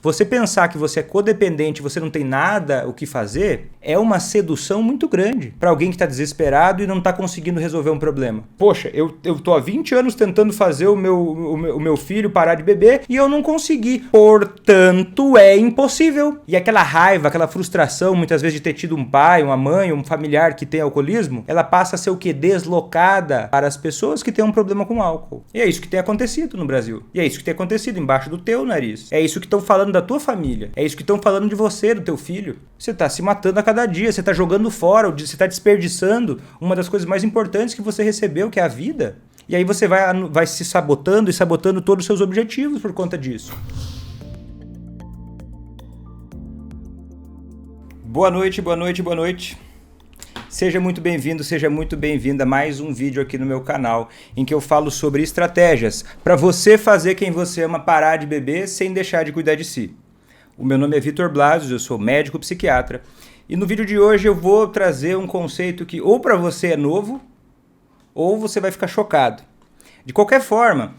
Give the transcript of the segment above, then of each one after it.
Você pensar que você é codependente e você não tem nada o que fazer é uma sedução muito grande para alguém que está desesperado e não está conseguindo resolver um problema. Poxa, eu tô há 20 anos tentando fazer o meu filho parar de beber e eu não consegui. Portanto, é impossível. E aquela raiva, aquela frustração, muitas vezes de ter tido um pai, uma mãe, um familiar que tem alcoolismo, ela passa a ser o quê? Deslocada para as pessoas que têm um problema com álcool. E é isso que tem acontecido no Brasil. E é isso que tem acontecido embaixo do teu nariz. É isso que estão falando da tua família. É isso que estão falando de você, do teu filho. Você está se matando a cada dia, você está jogando fora, você está desperdiçando uma das coisas mais importantes que você recebeu, que é a vida. E aí você vai se sabotando e sabotando todos os seus objetivos por conta disso. Boa noite, boa noite, boa noite. Seja muito bem-vindo, seja muito bem-vinda a mais um vídeo aqui no meu canal, em que eu falo sobre estratégias para você fazer quem você ama parar de beber sem deixar de cuidar de si. O meu nome é Vitor Blasius, eu sou médico psiquiatra, e no vídeo de hoje eu vou trazer um conceito que ou para você é novo, ou você vai ficar chocado. De qualquer forma,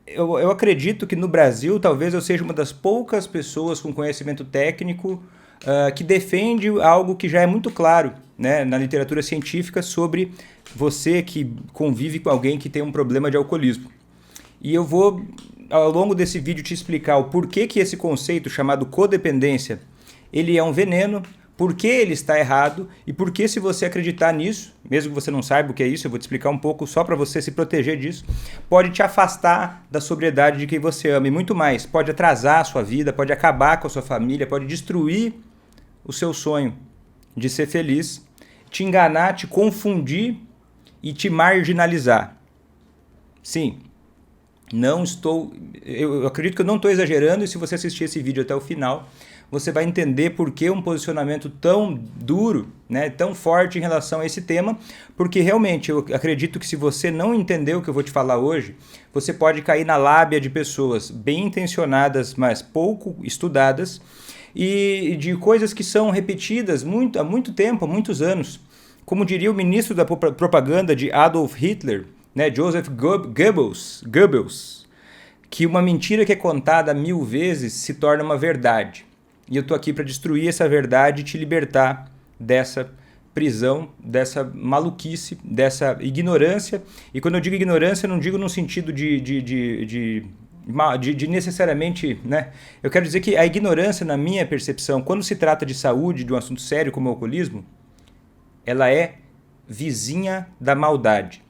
eu acredito que no Brasil talvez eu seja uma das poucas pessoas com conhecimento técnico que defende algo que já é muito claro, né, na literatura científica sobre você que convive com alguém que tem um problema de alcoolismo. E eu vou, ao longo desse vídeo, te explicar o porquê que esse conceito chamado codependência, ele é um veneno, por que ele está errado e por que, se você acreditar nisso, mesmo que você não saiba o que é isso, eu vou te explicar um pouco só para você se proteger disso, pode te afastar da sobriedade de quem você ama e muito mais. Pode atrasar a sua vida, pode acabar com a sua família, pode destruir o seu sonho de ser feliz, te enganar, te confundir e te marginalizar. Sim, eu acredito que eu não estou exagerando, e se você assistir esse vídeo até o final, você vai entender por que um posicionamento tão duro, né, tão forte em relação a esse tema, porque realmente eu acredito que se você não entender o que eu vou te falar hoje, você pode cair na lábia de pessoas bem intencionadas, mas pouco estudadas, e de coisas que são repetidas há muito tempo, há muitos anos. Como diria o ministro da propaganda de Adolf Hitler, né, Joseph Goebbels, que uma mentira que é contada 1000 vezes se torna uma verdade. E eu estou aqui para destruir essa verdade e te libertar dessa prisão, dessa maluquice, dessa ignorância. E quando eu digo ignorância, eu não digo no sentido de necessariamente, né? Eu quero dizer que a ignorância, na minha percepção, quando se trata de saúde, de um assunto sério como o alcoolismo, ela é vizinha da maldade.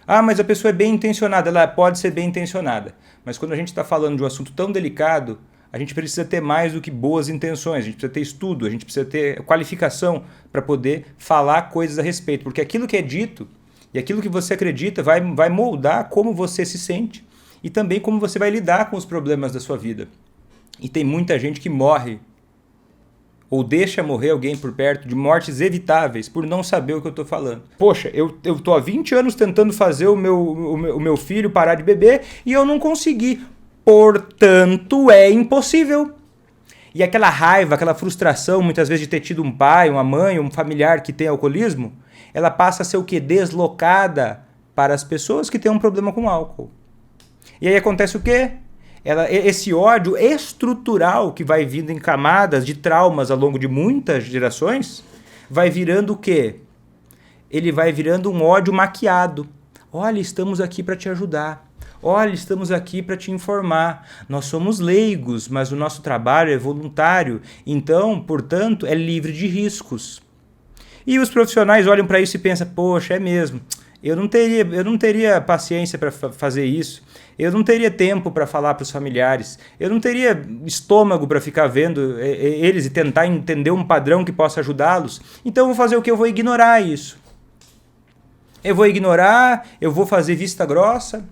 Ah, mas a pessoa é bem intencionada. Ela pode ser bem intencionada. Mas quando a gente está falando de um assunto tão delicado, a gente precisa ter mais do que boas intenções. A gente precisa ter estudo, a gente precisa ter qualificação para poder falar coisas a respeito. Porque aquilo que é dito e aquilo que você acredita vai moldar como você se sente e também como você vai lidar com os problemas da sua vida. E tem muita gente que morre ou deixa morrer alguém por perto de mortes evitáveis por não saber o que eu estou falando. Poxa, eu tô há 20 anos tentando fazer o meu filho parar de beber e eu não consegui. Portanto, é impossível. E aquela raiva, aquela frustração, muitas vezes de ter tido um pai, uma mãe, um familiar que tem alcoolismo, ela passa a ser o quê? Deslocada para as pessoas que têm um problema com álcool. E aí acontece o quê? Esse ódio estrutural que vai vindo em camadas de traumas ao longo de muitas gerações, vai virando o quê? Ele vai virando um ódio maquiado. Olha, estamos aqui para te ajudar. Olha, estamos aqui para te informar. Nós somos leigos, mas o nosso trabalho é voluntário. Então, portanto, é livre de riscos. E os profissionais olham para isso e pensam, poxa, é mesmo. Eu não teria paciência para fazer isso. Eu não teria tempo para falar para os familiares. Eu não teria estômago para ficar vendo eles e tentar entender um padrão que possa ajudá-los. Então eu vou fazer o quê? Eu vou ignorar isso. Eu vou ignorar, eu vou fazer vista grossa.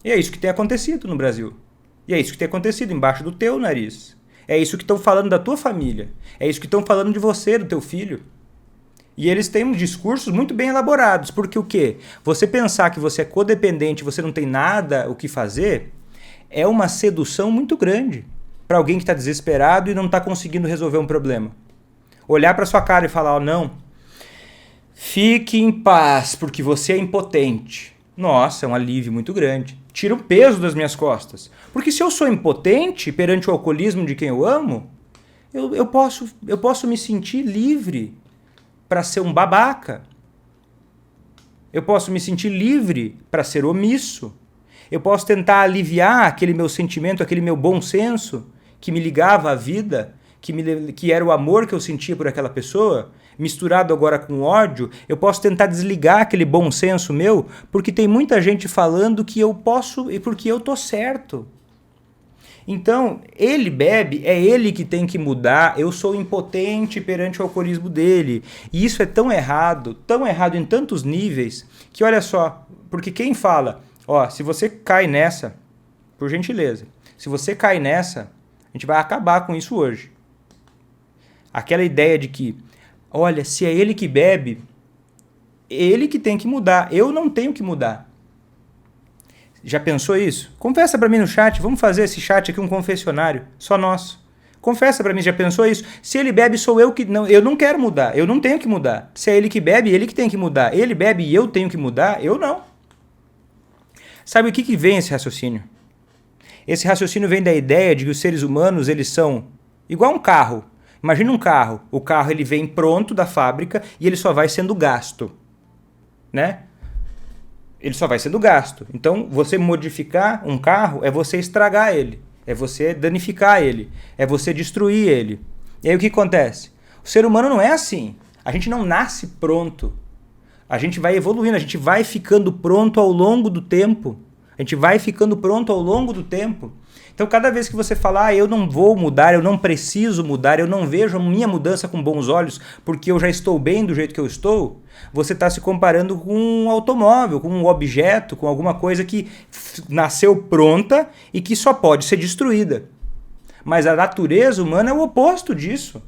E é isso que tem acontecido no Brasil. E é isso que tem acontecido embaixo do teu nariz. É isso que estão falando da tua família. É isso que estão falando de você, do teu filho. E eles têm discursos muito bem elaborados, porque o quê? Você pensar que você é codependente, você não tem nada o que fazer, é uma sedução muito grande para alguém que está desesperado e não está conseguindo resolver um problema. Olhar para sua cara e falar, oh, não, fique em paz, porque você é impotente. Nossa, é um alívio muito grande. Tira o peso das minhas costas. Porque se eu sou impotente perante o alcoolismo de quem eu amo, eu posso me sentir livre para ser um babaca. Eu posso me sentir livre para ser omisso. Eu posso tentar aliviar aquele meu sentimento, aquele meu bom senso que me ligava à vida, que era o amor que eu sentia por aquela pessoa, misturado agora com ódio. Eu posso tentar desligar aquele bom senso meu, porque tem muita gente falando que eu posso e porque eu tô certo. Então, ele bebe, é ele que tem que mudar, eu sou impotente perante o alcoolismo dele. E isso é tão errado em tantos níveis, que olha só, porque quem fala, ó, se você cai nessa, por gentileza, se você cai nessa, a gente vai acabar com isso hoje. Aquela ideia de que, olha, se é ele que bebe, ele que tem que mudar, eu não tenho que mudar. Já pensou isso? Confessa pra mim no chat, vamos fazer esse chat aqui um confessionário, só nosso. Confessa pra mim, já pensou isso? Se ele bebe, sou eu que... Não, eu não quero mudar, eu não tenho que mudar. Se é ele que bebe, ele que tem que mudar. Ele bebe e eu tenho que mudar, eu não. Sabe o que vem esse raciocínio? Esse raciocínio vem da ideia de que os seres humanos, eles são igual um carro. Imagina um carro. O carro ele vem pronto da fábrica e ele só vai sendo gasto, né? Ele só vai sendo gasto. Então, você modificar um carro é você estragar ele, é você danificar ele, é você destruir ele. E aí o que acontece? O ser humano não é assim. A gente não nasce pronto. A gente vai evoluindo, a gente vai ficando pronto ao longo do tempo. A gente vai ficando pronto ao longo do tempo. Então, cada vez que você falar, eu não vou mudar, eu não preciso mudar, eu não vejo a minha mudança com bons olhos, porque eu já estou bem do jeito que eu estou, você está se comparando com um automóvel, com um objeto, com alguma coisa que nasceu pronta e que só pode ser destruída. Mas a natureza humana é o oposto disso.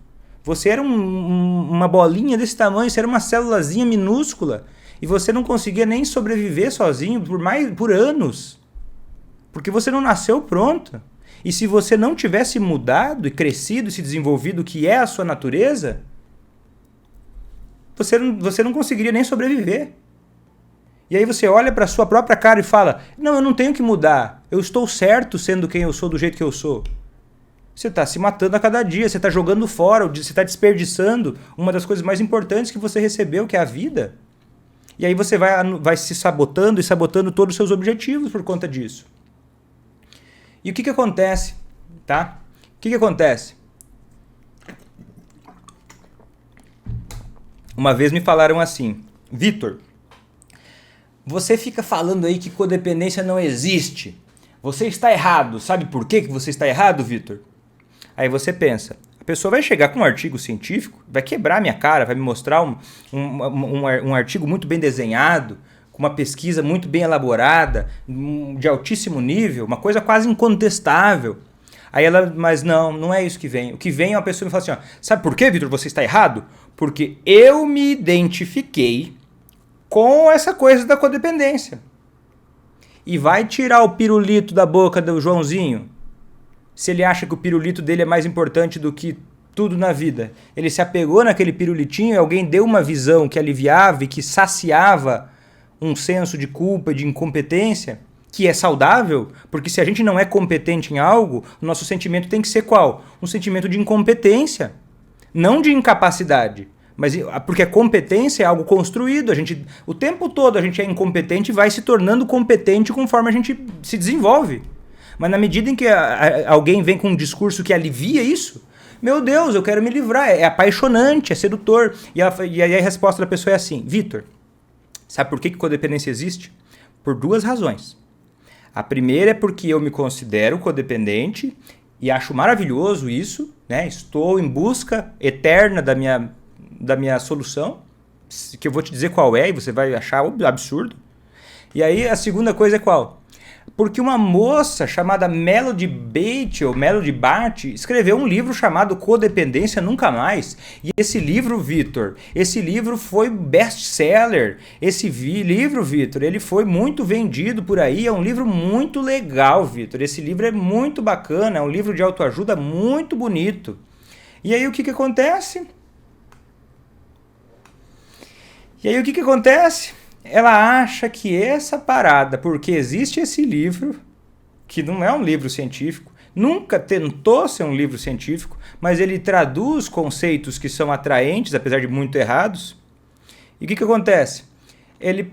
Você era uma bolinha desse tamanho, você era uma célulazinha minúscula, e você não conseguia nem sobreviver sozinho por anos. Porque você não nasceu pronto. E se você não tivesse mudado e crescido e se desenvolvido, que é a sua natureza, você não conseguiria nem sobreviver. E aí você olha para a sua própria cara e fala, não, eu não tenho que mudar. Eu estou certo sendo quem eu sou, do jeito que eu sou. Você está se matando a cada dia, você está jogando fora, você está desperdiçando uma das coisas mais importantes que você recebeu, que é a vida. E aí você vai se sabotando e sabotando todos os seus objetivos por conta disso. E o que acontece, tá? O que acontece? Uma vez me falaram assim, Vitor, você fica falando aí que codependência não existe. Você está errado. Sabe por que você está errado, Vitor? Aí você pensa, a pessoa vai chegar com um artigo científico, vai quebrar minha cara, vai me mostrar um artigo muito bem desenhado, uma pesquisa muito bem elaborada, de altíssimo nível, uma coisa quase incontestável. Aí ela, mas não é isso que vem. O que vem é uma pessoa que me fala assim, ó, sabe por quê, Vitor, você está errado? Porque eu me identifiquei com essa coisa da codependência. E vai tirar o pirulito da boca do Joãozinho, se ele acha que o pirulito dele é mais importante do que tudo na vida. Ele se apegou naquele pirulitinho e alguém deu uma visão que aliviava e que saciava um senso de culpa, de incompetência, que é saudável, porque se a gente não é competente em algo, o nosso sentimento tem que ser qual? Um sentimento de incompetência, não de incapacidade, mas porque a competência é algo construído, o tempo todo a gente é incompetente e vai se tornando competente conforme a gente se desenvolve. Mas na medida em que alguém vem com um discurso que alivia isso, meu Deus, eu quero me livrar, é apaixonante, é sedutor. E aí a resposta da pessoa é assim, Vitor, sabe por que codependência existe? Por duas razões. A primeira é porque eu me considero codependente e acho maravilhoso isso, né? Estou em busca eterna da minha solução, que eu vou te dizer qual é e você vai achar absurdo. E aí a segunda coisa é qual? Porque uma moça chamada Melody Bart escreveu um livro chamado Codependência Nunca Mais. E esse livro, Vitor, foi best-seller. Esse livro, Vitor, ele foi muito vendido por aí. É um livro muito legal, Vitor. Esse livro é muito bacana, é um livro de autoajuda muito bonito. E aí o que acontece? ela acha que essa parada, porque existe esse livro, que não é um livro científico, nunca tentou ser um livro científico, mas ele traduz conceitos que são atraentes, apesar de muito errados. E o que acontece? Ele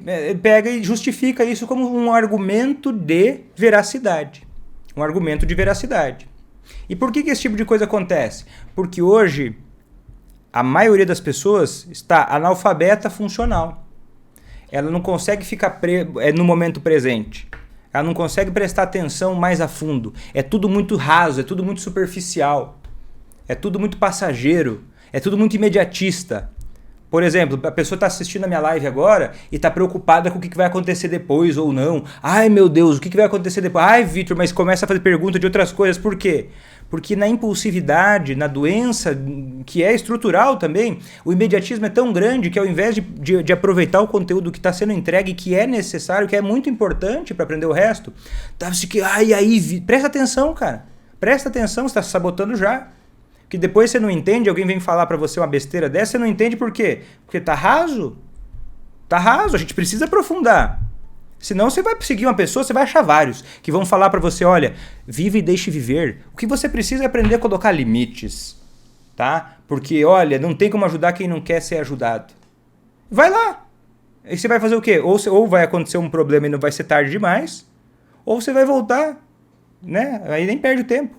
pega e justifica isso como um argumento de veracidade. Um argumento de veracidade. E por que esse tipo de coisa acontece? Porque hoje a maioria das pessoas está analfabeta funcional. Ela não consegue ficar no momento presente. Ela não consegue prestar atenção mais a fundo. É tudo muito raso, é tudo muito superficial. É tudo muito passageiro. É tudo muito imediatista. Por exemplo, a pessoa está assistindo a minha live agora e está preocupada com o que vai acontecer depois ou não. Ai, meu Deus, o que vai acontecer depois? Ai, Vitor, mas começa a fazer pergunta de outras coisas. Por quê? Porque na impulsividade, na doença, que é estrutural também, o imediatismo é tão grande que ao invés de aproveitar o conteúdo que está sendo entregue, que é necessário, que é muito importante para aprender o resto, tá assim que, presta atenção, cara. Presta atenção, você está se sabotando já. Que depois você não entende, alguém vem falar pra você uma besteira dessa, você não entende por quê? Porque tá raso. Tá raso, a gente precisa aprofundar. Senão você vai seguir uma pessoa, você vai achar vários que vão falar pra você, olha, vive e deixe viver. O que você precisa é aprender a colocar limites, tá? Porque, olha, não tem como ajudar quem não quer ser ajudado. Vai lá. E você vai fazer o quê? Ou vai acontecer um problema e não vai ser tarde demais, ou você vai voltar, né? Aí nem perde o tempo.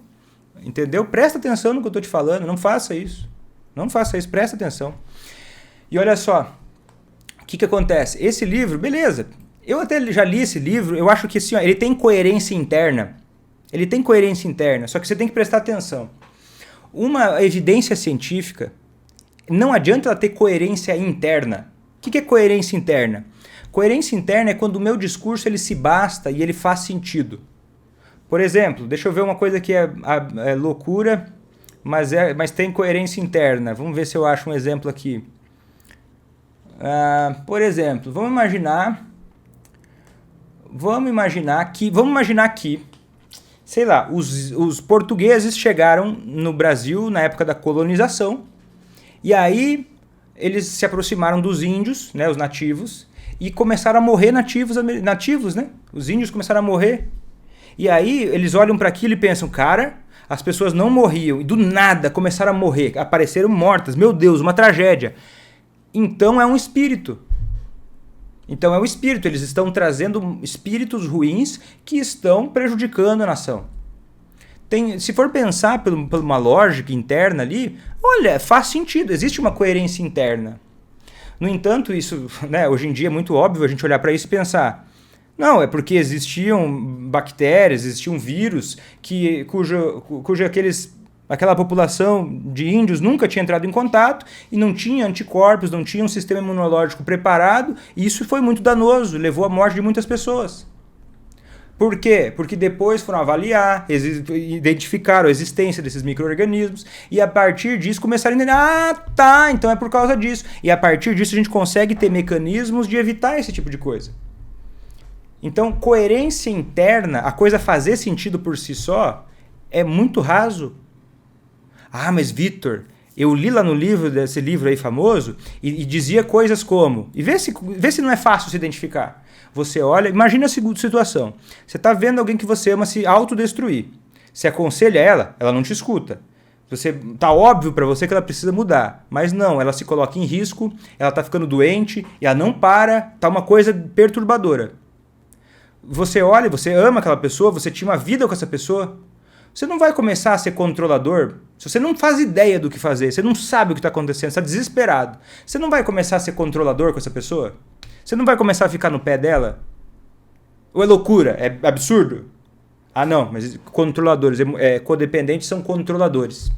Entendeu? Presta atenção no que eu estou te falando. Não faça isso. Não faça isso. Presta atenção. E olha só. O que acontece? Esse livro, beleza. Eu até já li esse livro. Eu acho que assim, ó, ele tem coerência interna. Ele tem coerência interna. Só que você tem que prestar atenção. Uma evidência científica, não adianta ela ter coerência interna. O que é coerência interna? Coerência interna é quando o meu discurso ele se basta e ele faz sentido. Por exemplo, deixa eu ver uma coisa que é loucura, mas tem coerência interna. Vamos ver se eu acho um exemplo aqui. Por exemplo, vamos imaginar que, sei lá, os portugueses chegaram no Brasil na época da colonização, e aí eles se aproximaram dos índios, né, os nativos, e começaram a morrer nativos, né? Os índios começaram a morrer. E aí eles olham para aquilo e pensam, cara, as pessoas não morriam e do nada começaram a morrer, apareceram mortas, meu Deus, uma tragédia. Então é um espírito. Eles estão trazendo espíritos ruins que estão prejudicando a nação. Se for pensar por uma lógica interna ali, olha, faz sentido, existe uma coerência interna. No entanto, isso, né, hoje em dia é muito óbvio a gente olhar para isso e pensar, não, é porque existiam bactérias, existiam vírus aquela população de índios nunca tinha entrado em contato e não tinha anticorpos, não tinha um sistema imunológico preparado, e isso foi muito danoso, levou à morte de muitas pessoas. Por quê? Porque depois foram avaliar, identificaram a existência desses micro-organismos e a partir disso começaram a entender, então é por causa disso. E a partir disso a gente consegue ter mecanismos de evitar esse tipo de coisa. Então, coerência interna, a coisa fazer sentido por si só, é muito raso. Mas Vitor, eu li lá no livro, desse livro aí famoso, e dizia coisas como... E vê se não é fácil se identificar. Você olha, imagina a segunda situação. Você está vendo alguém que você ama se autodestruir. Você aconselha ela não te escuta. Tá óbvio para você que ela precisa mudar, mas não, ela se coloca em risco, ela tá ficando doente, e ela não para, tá uma coisa perturbadora. Você olha, você ama aquela pessoa, você tinha uma vida com essa pessoa, você não vai começar a ser controlador. Se você não faz ideia do que fazer, você não sabe o que está acontecendo, você está desesperado, você não vai começar a ser controlador com essa pessoa? Você não vai começar a ficar no pé dela? Ou é loucura? É absurdo? Não, mas controladores, codependentes são controladores.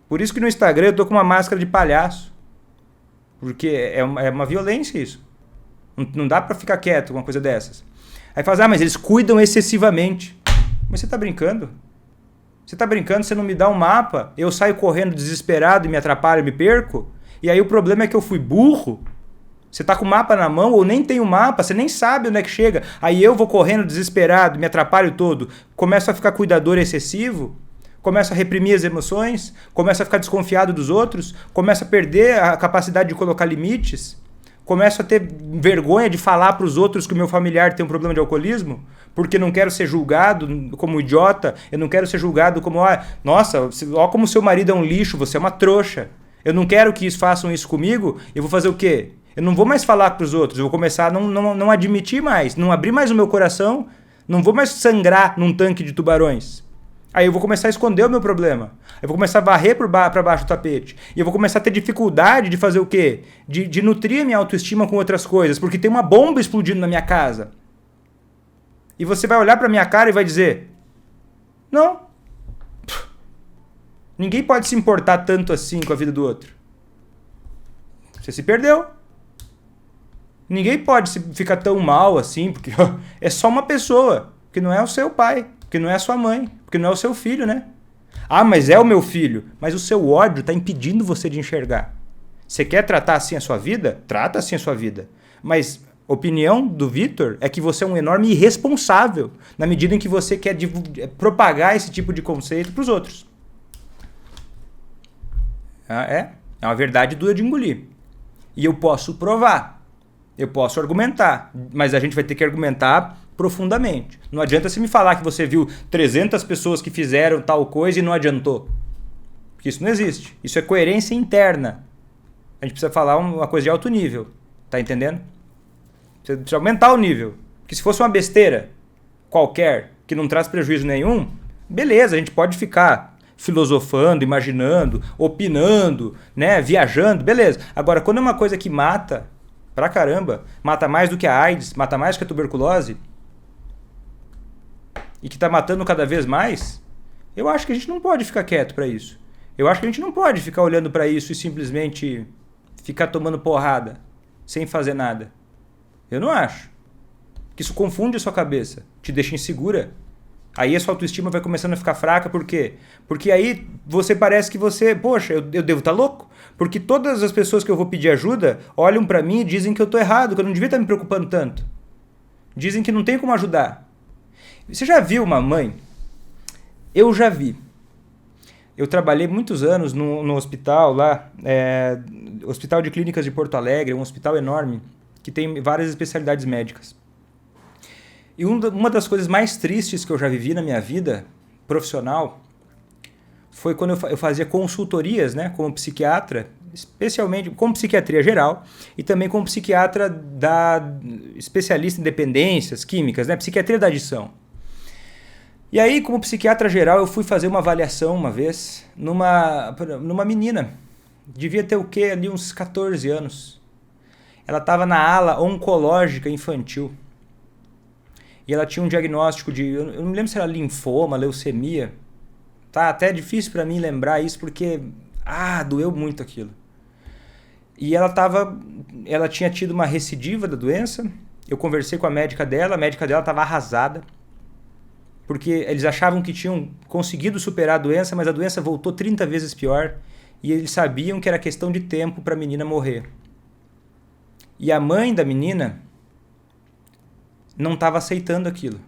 Por isso que no Instagram eu tô com uma máscara de palhaço. Porque é uma violência isso. Não dá pra ficar quieto com uma coisa dessas. Aí fala, mas eles cuidam excessivamente. Mas você tá brincando? Você não me dá um mapa, eu saio correndo desesperado e me atrapalho e me perco? E aí o problema é que eu fui burro? Você tá com o mapa na mão ou nem tem o mapa, você nem sabe onde é que chega. Aí eu vou correndo desesperado, me atrapalho todo, começo a ficar cuidador excessivo, começo a reprimir as emoções, começo a ficar desconfiado dos outros, começo a perder a capacidade de colocar limites, Começo a ter vergonha de falar para os outros que o meu familiar tem um problema de alcoolismo, porque não quero ser julgado como idiota, eu não quero ser julgado como, nossa, ó como seu marido é um lixo, você é uma trouxa. Eu não quero que façam isso comigo, eu vou fazer o quê? Eu não vou mais falar para os outros, eu vou começar a não admitir mais, não abrir mais o meu coração, não vou mais sangrar num tanque de tubarões. Aí eu vou começar a esconder o meu problema. Eu vou começar a varrer para baixo do tapete. E eu vou começar a ter dificuldade de fazer o quê? De nutrir a minha autoestima com outras coisas. Porque tem uma bomba explodindo na minha casa. E você vai olhar para minha cara e vai dizer: não. Ninguém pode se importar tanto assim com a vida do outro. Você se perdeu. Ninguém pode ficar tão mal assim, porque é só uma pessoa, que não é o seu pai, que não é a sua mãe, porque não é o seu filho, né? Ah, mas é o meu filho. Mas o seu ódio está impedindo você de enxergar. Você quer tratar assim a sua vida? Trata assim a sua vida. Mas a opinião do Vitor é que você é um enorme irresponsável na medida em que você quer propagar esse tipo de conceito para os outros. É uma verdade dura de engolir. E eu posso provar. Eu posso argumentar. Mas a gente vai ter que argumentar profundamente. Não adianta você me falar que você viu 300 pessoas que fizeram tal coisa e não adiantou. Porque isso não existe. Isso é coerência interna. A gente precisa falar uma coisa de alto nível. Tá entendendo? Você precisa aumentar o nível. Porque se fosse uma besteira qualquer, que não traz prejuízo nenhum, beleza, a gente pode ficar filosofando, imaginando, opinando, né, viajando, beleza. Agora, quando é uma coisa que mata pra caramba, mata mais do que a AIDS, mata mais do que a tuberculose, e que está matando cada vez mais, eu acho que a gente não pode ficar quieto para isso. Eu acho que a gente não pode ficar olhando para isso e simplesmente ficar tomando porrada, sem fazer nada. Eu não acho. Que isso confunde a sua cabeça, te deixa insegura. Aí a sua autoestima vai começando a ficar fraca, por quê? Porque aí você parece que você, poxa, eu devo estar louco? Porque todas as pessoas que eu vou pedir ajuda olham para mim e dizem que eu estou errado, que eu não devia estar me preocupando tanto. Dizem que não tem como ajudar. Você já viu uma mãe? Eu já vi. Eu trabalhei muitos anos no hospital lá, Hospital de Clínicas de Porto Alegre, um hospital enorme, que tem várias especialidades médicas. E uma das coisas mais tristes que eu já vivi na minha vida profissional foi quando eu fazia consultorias, né, como psiquiatra, especialmente como psiquiatria geral e também como psiquiatra especialista em dependências químicas, né, psiquiatria da adição. E aí, como psiquiatra geral, eu fui fazer uma avaliação uma vez numa menina. Devia ter o quê? Ali uns 14 anos. Ela estava na ala oncológica infantil. E ela tinha um diagnóstico eu não me lembro se era linfoma, leucemia. Tá até difícil para mim lembrar isso porque doeu muito aquilo. E ela tinha tido uma recidiva da doença. Eu conversei com a médica dela estava arrasada. Porque eles achavam que tinham conseguido superar a doença, mas a doença voltou 30 vezes pior. E eles sabiam que era questão de tempo para a menina morrer. E a mãe da menina não estava aceitando aquilo.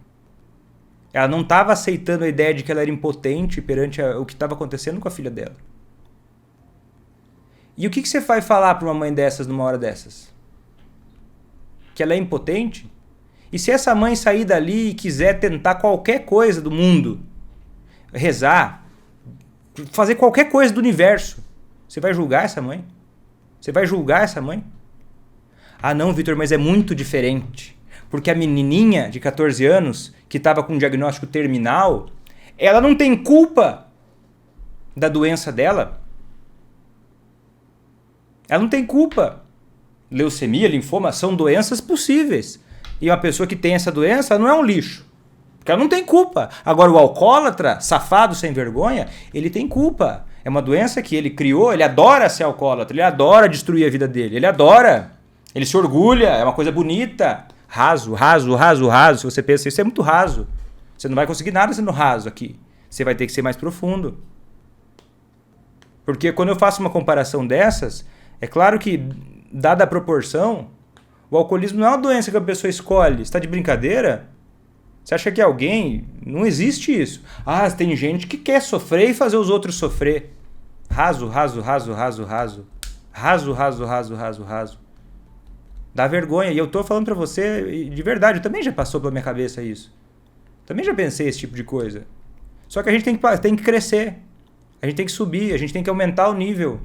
Ela não estava aceitando a ideia de que ela era impotente perante o que estava acontecendo com a filha dela. E o que você vai falar para uma mãe dessas numa hora dessas? Que ela é impotente? E se essa mãe sair dali e quiser tentar qualquer coisa do mundo, rezar, fazer qualquer coisa do universo, você vai julgar essa mãe? Você vai julgar essa mãe? Ah não, Vitor, mas é muito diferente. Porque a menininha de 14 anos, que estava com um diagnóstico terminal, ela não tem culpa da doença dela. Ela não tem culpa. Leucemia, linfoma, são doenças possíveis. E uma pessoa que tem essa doença não é um lixo. Porque ela não tem culpa. Agora o alcoólatra, safado, sem vergonha, ele tem culpa. É uma doença que ele criou, ele adora ser alcoólatra, ele adora destruir a vida dele, ele adora. Ele se orgulha, é uma coisa bonita. Raso, raso, raso, raso. Se você pensa isso, é muito raso. Você não vai conseguir nada sendo raso aqui. Você vai ter que ser mais profundo. Porque quando eu faço uma comparação dessas, é claro que, dada a proporção, o alcoolismo não é uma doença que a pessoa escolhe. Você está de brincadeira? Você acha que alguém... Não existe isso. Tem gente que quer sofrer e fazer os outros sofrer. Raso, raso, raso, raso, raso. Raso, raso, raso, raso, raso. Dá vergonha. E eu tô falando pra você, de verdade, também já passou pela minha cabeça isso. Também já pensei esse tipo de coisa. Só que a gente tem que crescer. A gente tem que subir, a gente tem que aumentar o nível.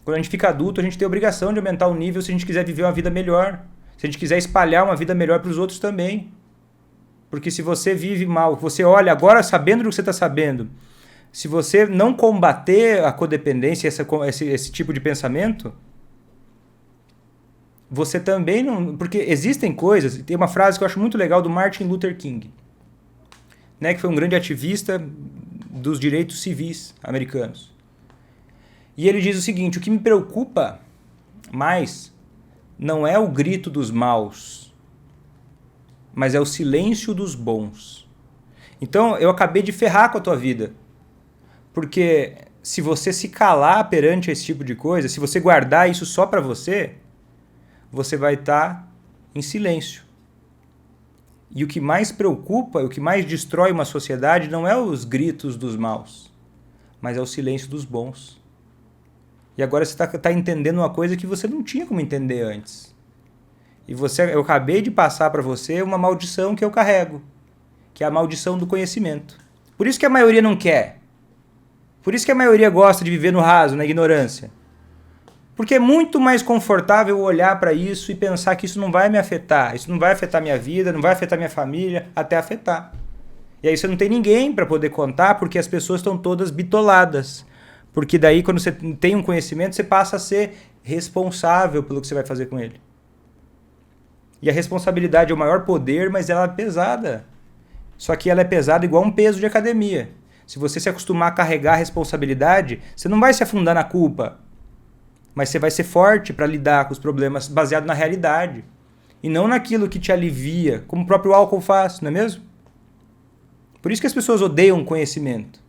Quando a gente fica adulto, a gente tem a obrigação de aumentar o nível se a gente quiser viver uma vida melhor. Se a gente quiser espalhar uma vida melhor para os outros também. Porque se você vive mal, você olha agora sabendo do que você está sabendo, se você não combater a codependência, esse tipo de pensamento, você também não... Porque existem coisas... Tem uma frase que eu acho muito legal do Martin Luther King, né, que foi um grande ativista dos direitos civis americanos. E ele diz o seguinte: o que me preocupa mais não é o grito dos maus, mas é o silêncio dos bons. Então eu acabei de ferrar com a tua vida. Porque se você se calar perante esse tipo de coisa, se você guardar isso só para você, você vai estar em silêncio. E o que mais preocupa, o que mais destrói uma sociedade não é os gritos dos maus, mas é o silêncio dos bons. E agora você está entendendo uma coisa que você não tinha como entender antes. E eu acabei de passar para você uma maldição que eu carrego, que é a maldição do conhecimento. Por isso que a maioria não quer. Por isso que a maioria gosta de viver no raso, na ignorância. Porque é muito mais confortável olhar para isso e pensar que isso não vai me afetar, isso não vai afetar minha vida, não vai afetar minha família, até afetar. E aí você não tem ninguém para poder contar, porque as pessoas estão todas bitoladas. Porque daí, quando você tem um conhecimento, você passa a ser responsável pelo que você vai fazer com ele. E a responsabilidade é o maior poder, mas ela é pesada. Só que ela é pesada igual um peso de academia. Se você se acostumar a carregar a responsabilidade, você não vai se afundar na culpa. Mas você vai ser forte para lidar com os problemas baseado na realidade. E não naquilo que te alivia, como o próprio álcool faz, não é mesmo? Por isso que as pessoas odeiam conhecimento.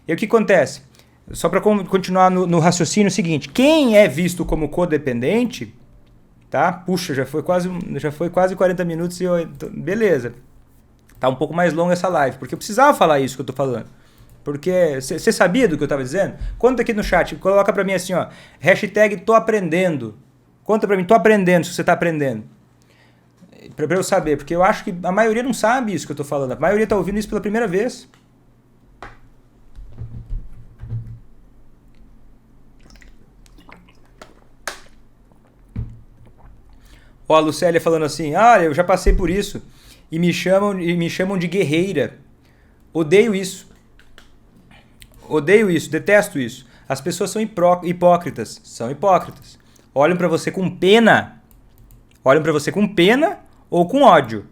E o que acontece? Só para continuar no raciocínio seguinte, quem é visto como codependente, tá? Puxa, já foi quase 40 minutos e beleza. Tá um pouco mais longa essa live, porque eu precisava falar isso que eu tô falando. Porque você sabia do que eu estava dizendo? Conta aqui no chat, coloca para mim assim, ó, hashtag tô aprendendo. Conta para mim, tô aprendendo, se você tá aprendendo. Para eu saber, porque eu acho que a maioria não sabe isso que eu tô falando. A maioria tá ouvindo isso pela primeira vez. Ó, a Lucélia falando assim, eu já passei por isso e me chamam de guerreira. Odeio isso. Odeio isso, detesto isso. As pessoas são hipócritas. São hipócritas. Olham pra você com pena. Olham pra você com pena ou com ódio.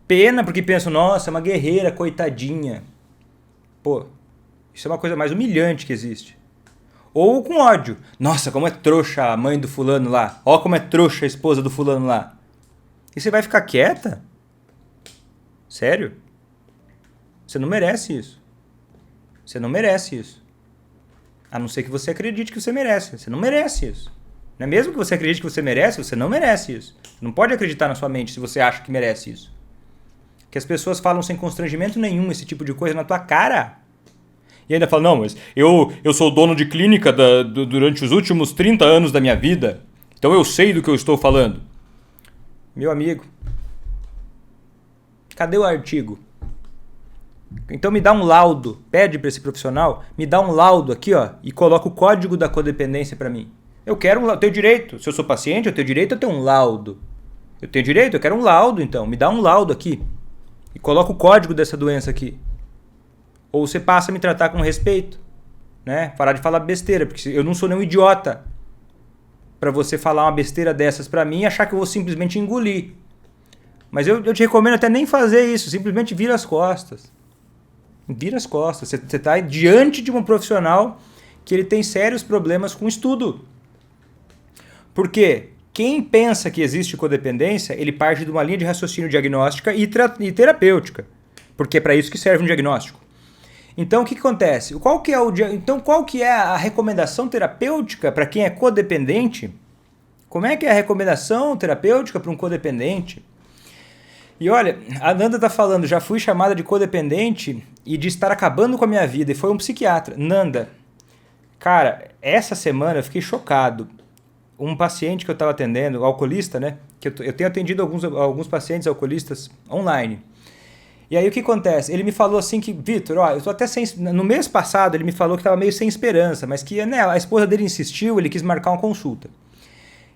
Pena porque pensam, nossa, é uma guerreira, coitadinha. Pô, isso é uma coisa mais humilhante que existe. Ou com ódio. Nossa, como é trouxa a mãe do fulano lá. Ó como é trouxa a esposa do fulano lá. E você vai ficar quieta? Sério? Você não merece isso. Você não merece isso. A não ser que você acredite que você merece. Você não merece isso. Não é mesmo que você acredite que você merece, você não merece isso. Você não pode acreditar na sua mente se você acha que merece isso. Que as pessoas falam sem constrangimento nenhum esse tipo de coisa na tua cara. E ainda falam, não, mas eu sou dono de clínica durante os últimos 30 anos da minha vida. Então eu sei do que eu estou falando. Meu amigo, cadê o artigo? Então me dá um laudo, pede para esse profissional, me dá um laudo aqui, ó, e coloca o código da codependência para mim. Eu tenho direito, se eu sou paciente, eu tenho direito a ter um laudo. Eu tenho direito, eu quero um laudo então, me dá um laudo aqui. E coloca o código dessa doença aqui. Ou você passa a me tratar com respeito, né? Parar de falar besteira, porque eu não sou nenhum idiota para você falar uma besteira dessas para mim e achar que eu vou simplesmente engolir. Mas eu te recomendo até nem fazer isso, simplesmente vira as costas. Vira as costas. Você está diante de um profissional que ele tem sérios problemas com estudo. Porque quem pensa que existe codependência, ele parte de uma linha de raciocínio diagnóstica e terapêutica. Porque é para isso que serve um diagnóstico. Então, o que acontece? Qual que é a recomendação terapêutica para quem é codependente? Como é que é a recomendação terapêutica para um codependente? E olha, a Nanda tá falando, já fui chamada de codependente e de estar acabando com a minha vida, e foi um psiquiatra. Nanda, cara, essa semana eu fiquei chocado. um paciente que eu estava atendendo, alcoolista, né? Que eu tenho atendido alguns pacientes alcoolistas online. E aí o que acontece? Ele me falou assim que, Vitor, ó, eu tô até sem... No mês passado ele me falou que estava meio sem esperança, mas que, né, a esposa dele insistiu, ele quis marcar uma consulta.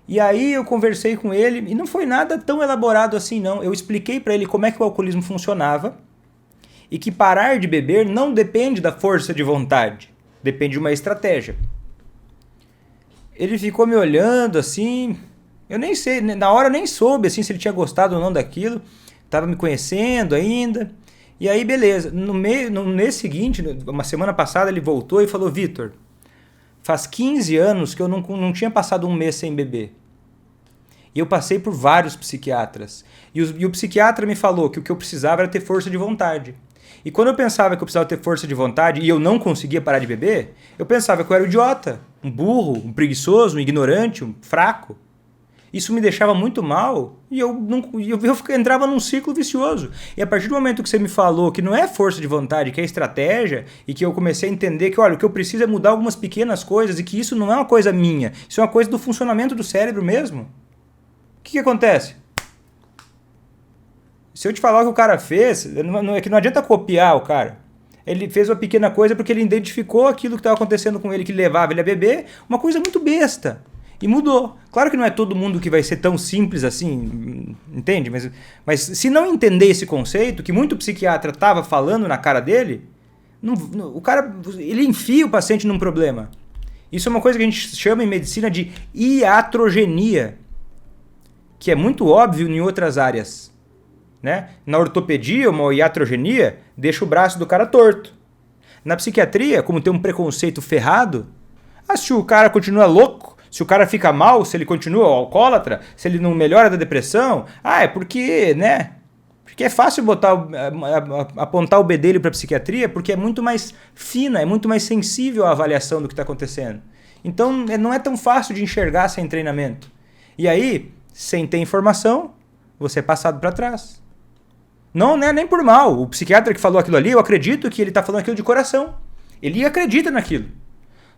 E aí eu conversei com ele e não foi nada tão elaborado assim não. Eu expliquei para ele como é que o alcoolismo funcionava e que parar de beber não depende da força de vontade, depende de uma estratégia. Ele ficou me olhando assim, eu nem sei, na hora eu nem soube assim, se ele tinha gostado ou não daquilo. Tava me conhecendo ainda. E aí, beleza. No mês seguinte, uma semana passada, ele voltou e falou: Vitor, faz 15 anos que eu não tinha passado um mês sem beber. E eu passei por vários psiquiatras. E o psiquiatra me falou que o que eu precisava era ter força de vontade. E quando eu pensava que eu precisava ter força de vontade e eu não conseguia parar de beber, eu pensava que eu era um idiota, um burro, um preguiçoso, um ignorante, um fraco. Isso me deixava muito mal e eu entrava num ciclo vicioso. E a partir do momento que você me falou que não é força de vontade, que é estratégia, e que eu comecei a entender que, olha, o que eu preciso é mudar algumas pequenas coisas e que isso não é uma coisa minha, isso é uma coisa do funcionamento do cérebro mesmo. O que acontece? Se eu te falar o que o cara fez, é que não adianta copiar o cara. Ele fez uma pequena coisa porque ele identificou aquilo que estava acontecendo com ele, que levava ele a beber, uma coisa muito besta. E mudou. Claro que não é todo mundo que vai ser tão simples assim, entende? Mas se não entender esse conceito, que muito psiquiatra estava falando na cara dele, o cara, ele enfia o paciente num problema. Isso é uma coisa que a gente chama em medicina de iatrogenia, que é muito óbvio em outras áreas. Né? Na ortopedia, uma iatrogenia deixa o braço do cara torto. Na psiquiatria, como tem um preconceito ferrado, se o cara continua louco, se o cara fica mal, se ele continua alcoólatra, se ele não melhora da depressão, é porque, né? Porque é fácil apontar o bedelho para a psiquiatria, porque é muito mais fina, é muito mais sensível à avaliação do que está acontecendo. Então, não é tão fácil de enxergar sem treinamento. E aí, sem ter informação, você é passado para trás. Não é nem por mal. O psiquiatra que falou aquilo ali, eu acredito que ele está falando aquilo de coração. Ele acredita naquilo.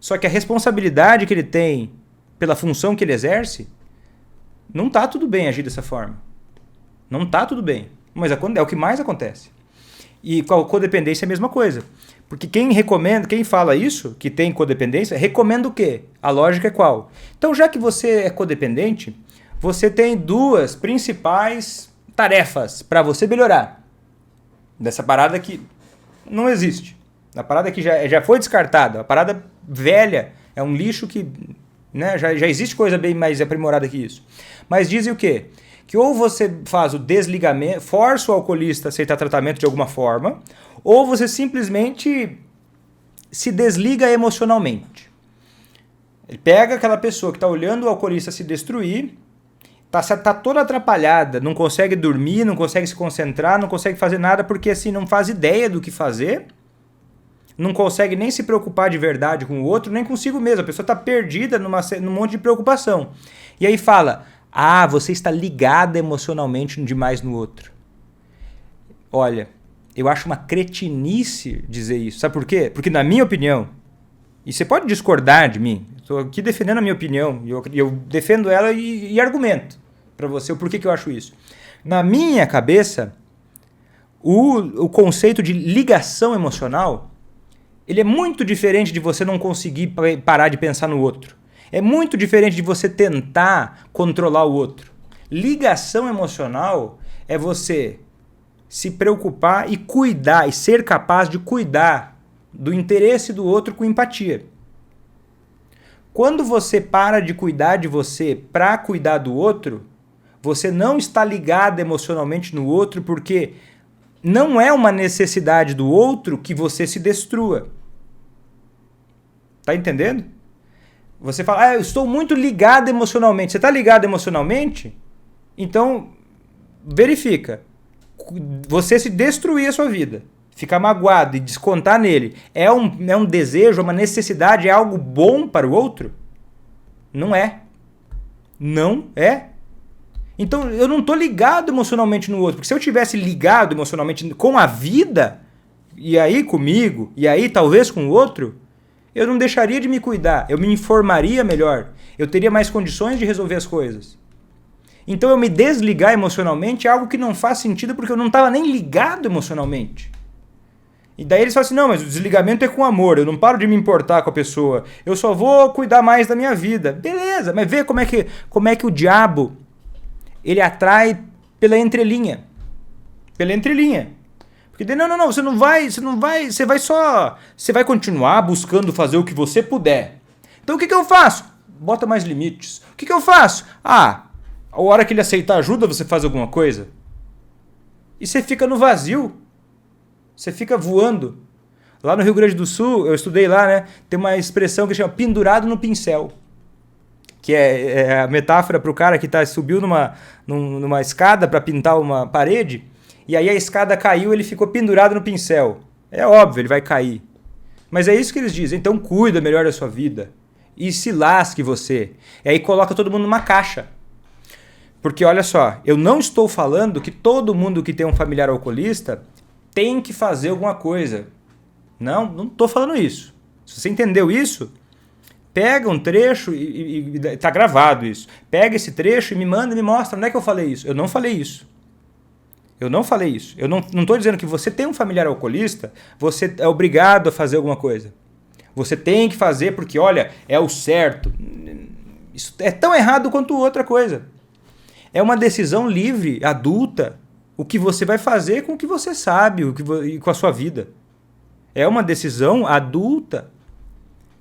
Só que a responsabilidade que ele tem pela função que ele exerce, não tá tudo bem agir dessa forma. Não tá tudo bem. Mas é o que mais acontece. E com a codependência é a mesma coisa. Porque quem fala isso, que tem codependência, recomenda o quê? A lógica é qual? Então, já que você é codependente, você tem duas principais tarefas para você melhorar. Dessa parada que não existe. A parada que já foi descartada. A parada velha. É um lixo que... Né? Já existe coisa bem mais aprimorada que isso. Mas dizem o quê? Que ou você faz o desligamento, força o alcoolista a aceitar tratamento de alguma forma, ou você simplesmente se desliga emocionalmente. Ele pega aquela pessoa que está olhando o alcoolista se destruir, tá toda atrapalhada, não consegue dormir, não consegue se concentrar, não consegue fazer nada porque assim não faz ideia do que fazer, não consegue nem se preocupar de verdade com o outro, nem consigo mesmo. A pessoa está perdida num monte de preocupação. E aí fala, você está ligada emocionalmente demais no outro. Olha, eu acho uma cretinice dizer isso. Sabe por quê? Porque na minha opinião, e você pode discordar de mim, estou aqui defendendo a minha opinião, e eu defendo ela e argumento para você o porquê que eu acho isso. Na minha cabeça, o conceito de ligação emocional, ele é muito diferente de você não conseguir parar de pensar no outro. É muito diferente de você tentar controlar o outro. Ligação emocional é você se preocupar e cuidar, e ser capaz de cuidar do interesse do outro com empatia. Quando você para de cuidar de você para cuidar do outro, você não está ligado emocionalmente no outro porque não é uma necessidade do outro que você se destrua. Tá entendendo? Você fala, eu estou muito ligado emocionalmente. Você está ligado emocionalmente? Então, verifica. Você se destruir a sua vida, ficar magoado e descontar nele, é um desejo, é uma necessidade, é algo bom para o outro? Não é. Não é. Então, eu não estou ligado emocionalmente no outro. Porque se eu tivesse ligado emocionalmente com a vida, e aí comigo, e aí talvez com o outro, eu não deixaria de me cuidar. Eu me informaria melhor. Eu teria mais condições de resolver as coisas. Então eu me desligar emocionalmente é algo que não faz sentido porque eu não estava nem ligado emocionalmente. E daí eles falam assim, não, mas o desligamento é com amor, eu não paro de me importar com a pessoa, eu só vou cuidar mais da minha vida. Beleza, mas vê como é que o diabo, ele atrai pela entrelinha. Pela entrelinha. Porque não, você vai continuar buscando fazer o que você puder. Então o que eu faço? Bota mais limites. O que eu faço? A hora que ele aceitar ajuda, você faz alguma coisa. E você fica no vazio. Você fica voando. Lá no Rio Grande do Sul, eu estudei lá, né? Tem uma expressão que chama pendurado no pincel. Que é a metáfora para o cara que subiu numa escada para pintar uma parede. E aí a escada caiu, ele ficou pendurado no pincel. É óbvio, ele vai cair. Mas é isso que eles dizem. Então cuida melhor da sua vida. E se lasque você. E aí coloca todo mundo numa caixa. Porque olha só, eu não estou falando que todo mundo que tem um familiar alcoolista tem que fazer alguma coisa. Não estou falando isso. Se você entendeu isso, pega um trecho e tá gravado isso. Pega esse trecho e me manda e me mostra onde é que eu falei isso. Eu não falei isso. Eu não falei isso. Eu não estou dizendo que você tem um familiar alcoolista, você é obrigado a fazer alguma coisa. Você tem que fazer porque, olha, é o certo. Isso é tão errado quanto outra coisa. É uma decisão livre, adulta, o que você vai fazer com o que você sabe e com a sua vida. É uma decisão adulta.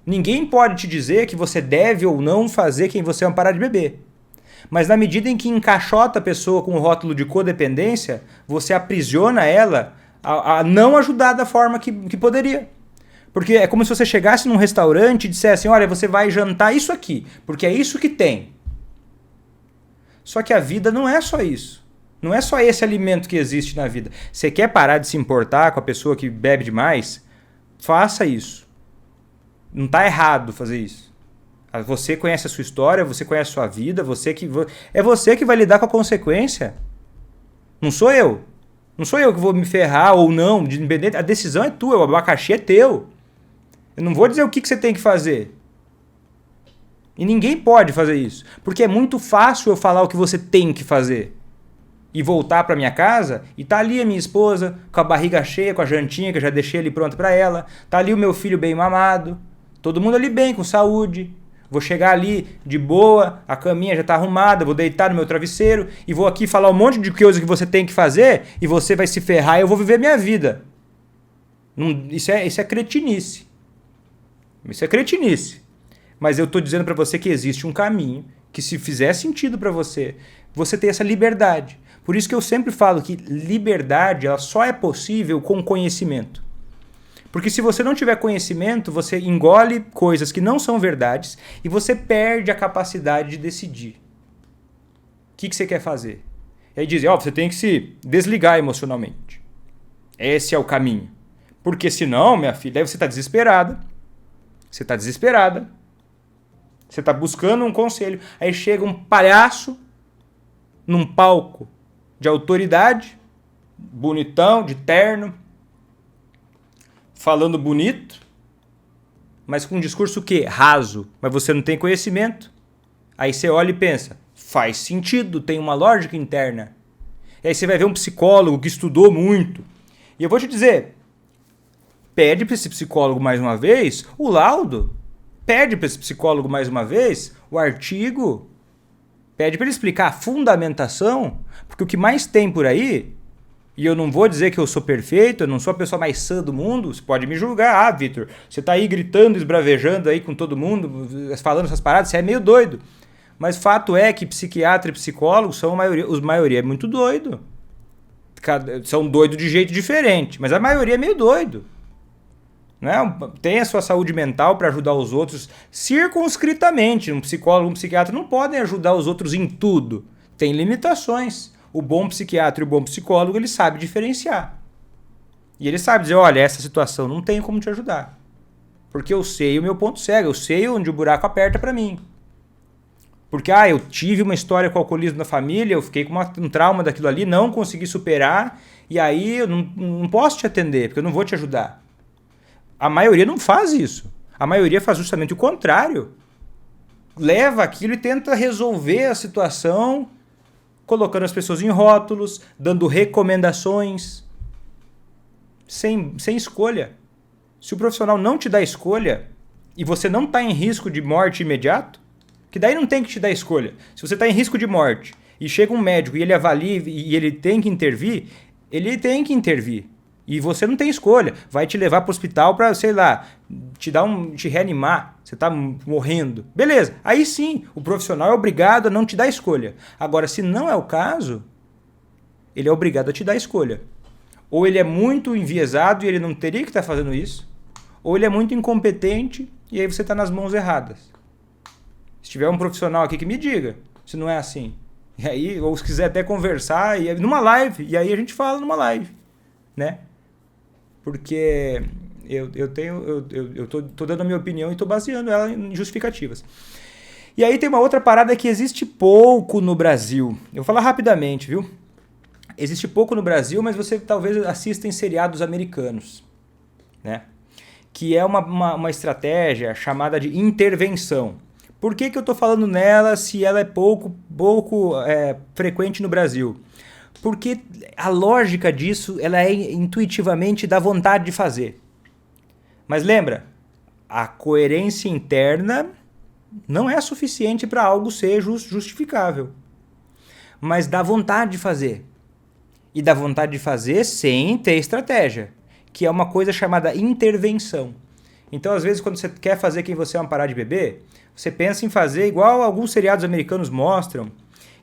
Ninguém pode te dizer que você deve ou não fazer quem você é parar de beber. Mas na medida em que encaixota a pessoa com o rótulo de codependência, você aprisiona ela a não ajudar da forma que poderia. Porque é como se você chegasse num restaurante e dissesse, olha, você vai jantar isso aqui, porque é isso que tem. Só que a vida não é só isso. Não é só esse alimento que existe na vida. Você quer parar de se importar com a pessoa que bebe demais? Faça isso. Não está errado fazer isso. Você conhece a sua história, você conhece a sua vida, é você que vai lidar com a consequência. Não sou eu. Não sou eu que vou me ferrar ou não. A decisão é tua, o abacaxi é teu. Eu não vou dizer o que você tem que fazer. E ninguém pode fazer isso. Porque é muito fácil eu falar o que você tem que fazer. E voltar para minha casa e tá ali a minha esposa com a barriga cheia, com a jantinha que eu já deixei ali pronta para ela. Tá ali o meu filho bem mamado. Todo mundo ali bem, com saúde. Vou chegar ali de boa, a caminha já está arrumada, vou deitar no meu travesseiro e vou aqui falar um monte de coisa que você tem que fazer e você vai se ferrar e eu vou viver minha vida. Isso é cretinice. Isso é cretinice. Mas eu estou dizendo para você que existe um caminho que, se fizer sentido para você, você tem essa liberdade. Por isso que eu sempre falo que liberdade ela só é possível com conhecimento. Porque se você não tiver conhecimento, você engole coisas que não são verdades e você perde a capacidade de decidir. O que você quer fazer? E aí dizem, você tem que se desligar emocionalmente. Esse é o caminho. Porque senão, minha filha, aí você está desesperada. Você está desesperada. Você está buscando um conselho. Aí chega um palhaço num palco de autoridade, bonitão, de terno, falando bonito, mas com um discurso o quê? Raso. Mas você não tem conhecimento. Aí você olha e pensa, faz sentido, tem uma lógica interna. E aí você vai ver um psicólogo que estudou muito. E eu vou te dizer, pede para esse psicólogo mais uma vez o laudo. Pede para esse psicólogo mais uma vez o artigo. Pede para ele explicar a fundamentação. Porque o que mais tem por aí... E eu não vou dizer que eu sou perfeito, eu não sou a pessoa mais sã do mundo, você pode me julgar. Vitor, você tá aí gritando, esbravejando aí com todo mundo, falando essas paradas, você é meio doido. Mas fato é que psiquiatra e psicólogos são a maioria é muito doido. São doidos de jeito diferente, mas a maioria é meio doido. Né? Tem a sua saúde mental para ajudar os outros circunscritamente. Um psicólogo e um psiquiatra não podem ajudar os outros em tudo. Tem limitações. O bom psiquiatra e o bom psicólogo, ele sabe diferenciar. E ele sabe dizer, olha, essa situação não tem como te ajudar. Porque eu sei o meu ponto cego, eu sei onde o buraco aperta para mim. Porque, eu tive uma história com alcoolismo na família, eu fiquei com um trauma daquilo ali, não consegui superar, e aí eu não posso te atender, porque eu não vou te ajudar. A maioria não faz isso. A maioria faz justamente o contrário. leva aquilo e tenta resolver a situação colocando as pessoas em rótulos, dando recomendações, sem escolha. Se o profissional não te dá escolha e você não está em risco de morte imediato, que daí não tem que te dar escolha. Se você está em risco de morte e chega um médico e ele avalia e ele tem que intervir, ele tem que intervir. E você não tem escolha. Vai te levar para o hospital para, sei lá, te reanimar. Você está morrendo. Beleza. Aí sim, o profissional é obrigado a não te dar escolha. Agora, se não é o caso, ele é obrigado a te dar escolha. Ou ele é muito enviesado e ele não teria que estar fazendo isso, ou ele é muito incompetente e aí você está nas mãos erradas. Se tiver um profissional aqui que me diga se não é assim. E aí, ou se quiser até conversar, numa live, e aí a gente fala numa live, né? Porque eu tô dando a minha opinião e tô baseando ela em justificativas. E aí tem uma outra parada que existe pouco no Brasil. Eu vou falar rapidamente, viu? Existe pouco no Brasil, mas você talvez assista em seriados americanos, né? Que é uma estratégia chamada de intervenção. Por que eu estou falando nela se ela é pouco frequente no Brasil? Porque a lógica disso ela é intuitivamente da vontade de fazer. Mas lembra, a coerência interna não é suficiente para algo ser justificável. Mas dá vontade de fazer. E dá vontade de fazer sem ter estratégia, que é uma coisa chamada intervenção. Então, às vezes, quando você quer fazer quem você ama parar de beber, você pensa em fazer igual alguns seriados americanos mostram,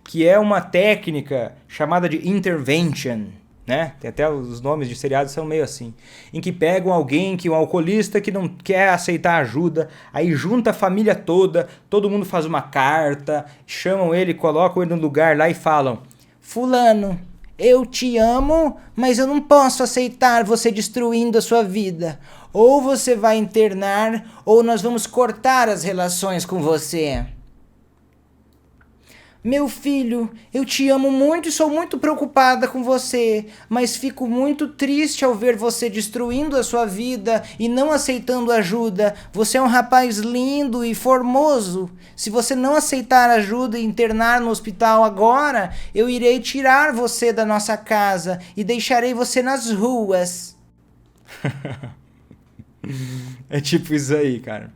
que é uma técnica chamada de intervention, né? Tem até os nomes de seriados são meio assim, em que pegam alguém, um alcoolista que não quer aceitar ajuda, aí junta a família toda, todo mundo faz uma carta, chamam ele, colocam ele no lugar lá e falam: fulano, eu te amo, mas eu não posso aceitar você destruindo a sua vida. Ou você vai internar, ou nós vamos cortar as relações com você. Meu filho, eu te amo muito e sou muito preocupada com você, mas fico muito triste ao ver você destruindo a sua vida e não aceitando ajuda. Você é um rapaz lindo e formoso. Se você não aceitar ajuda e internar no hospital agora, eu irei tirar você da nossa casa e deixarei você nas ruas. É tipo isso aí, cara.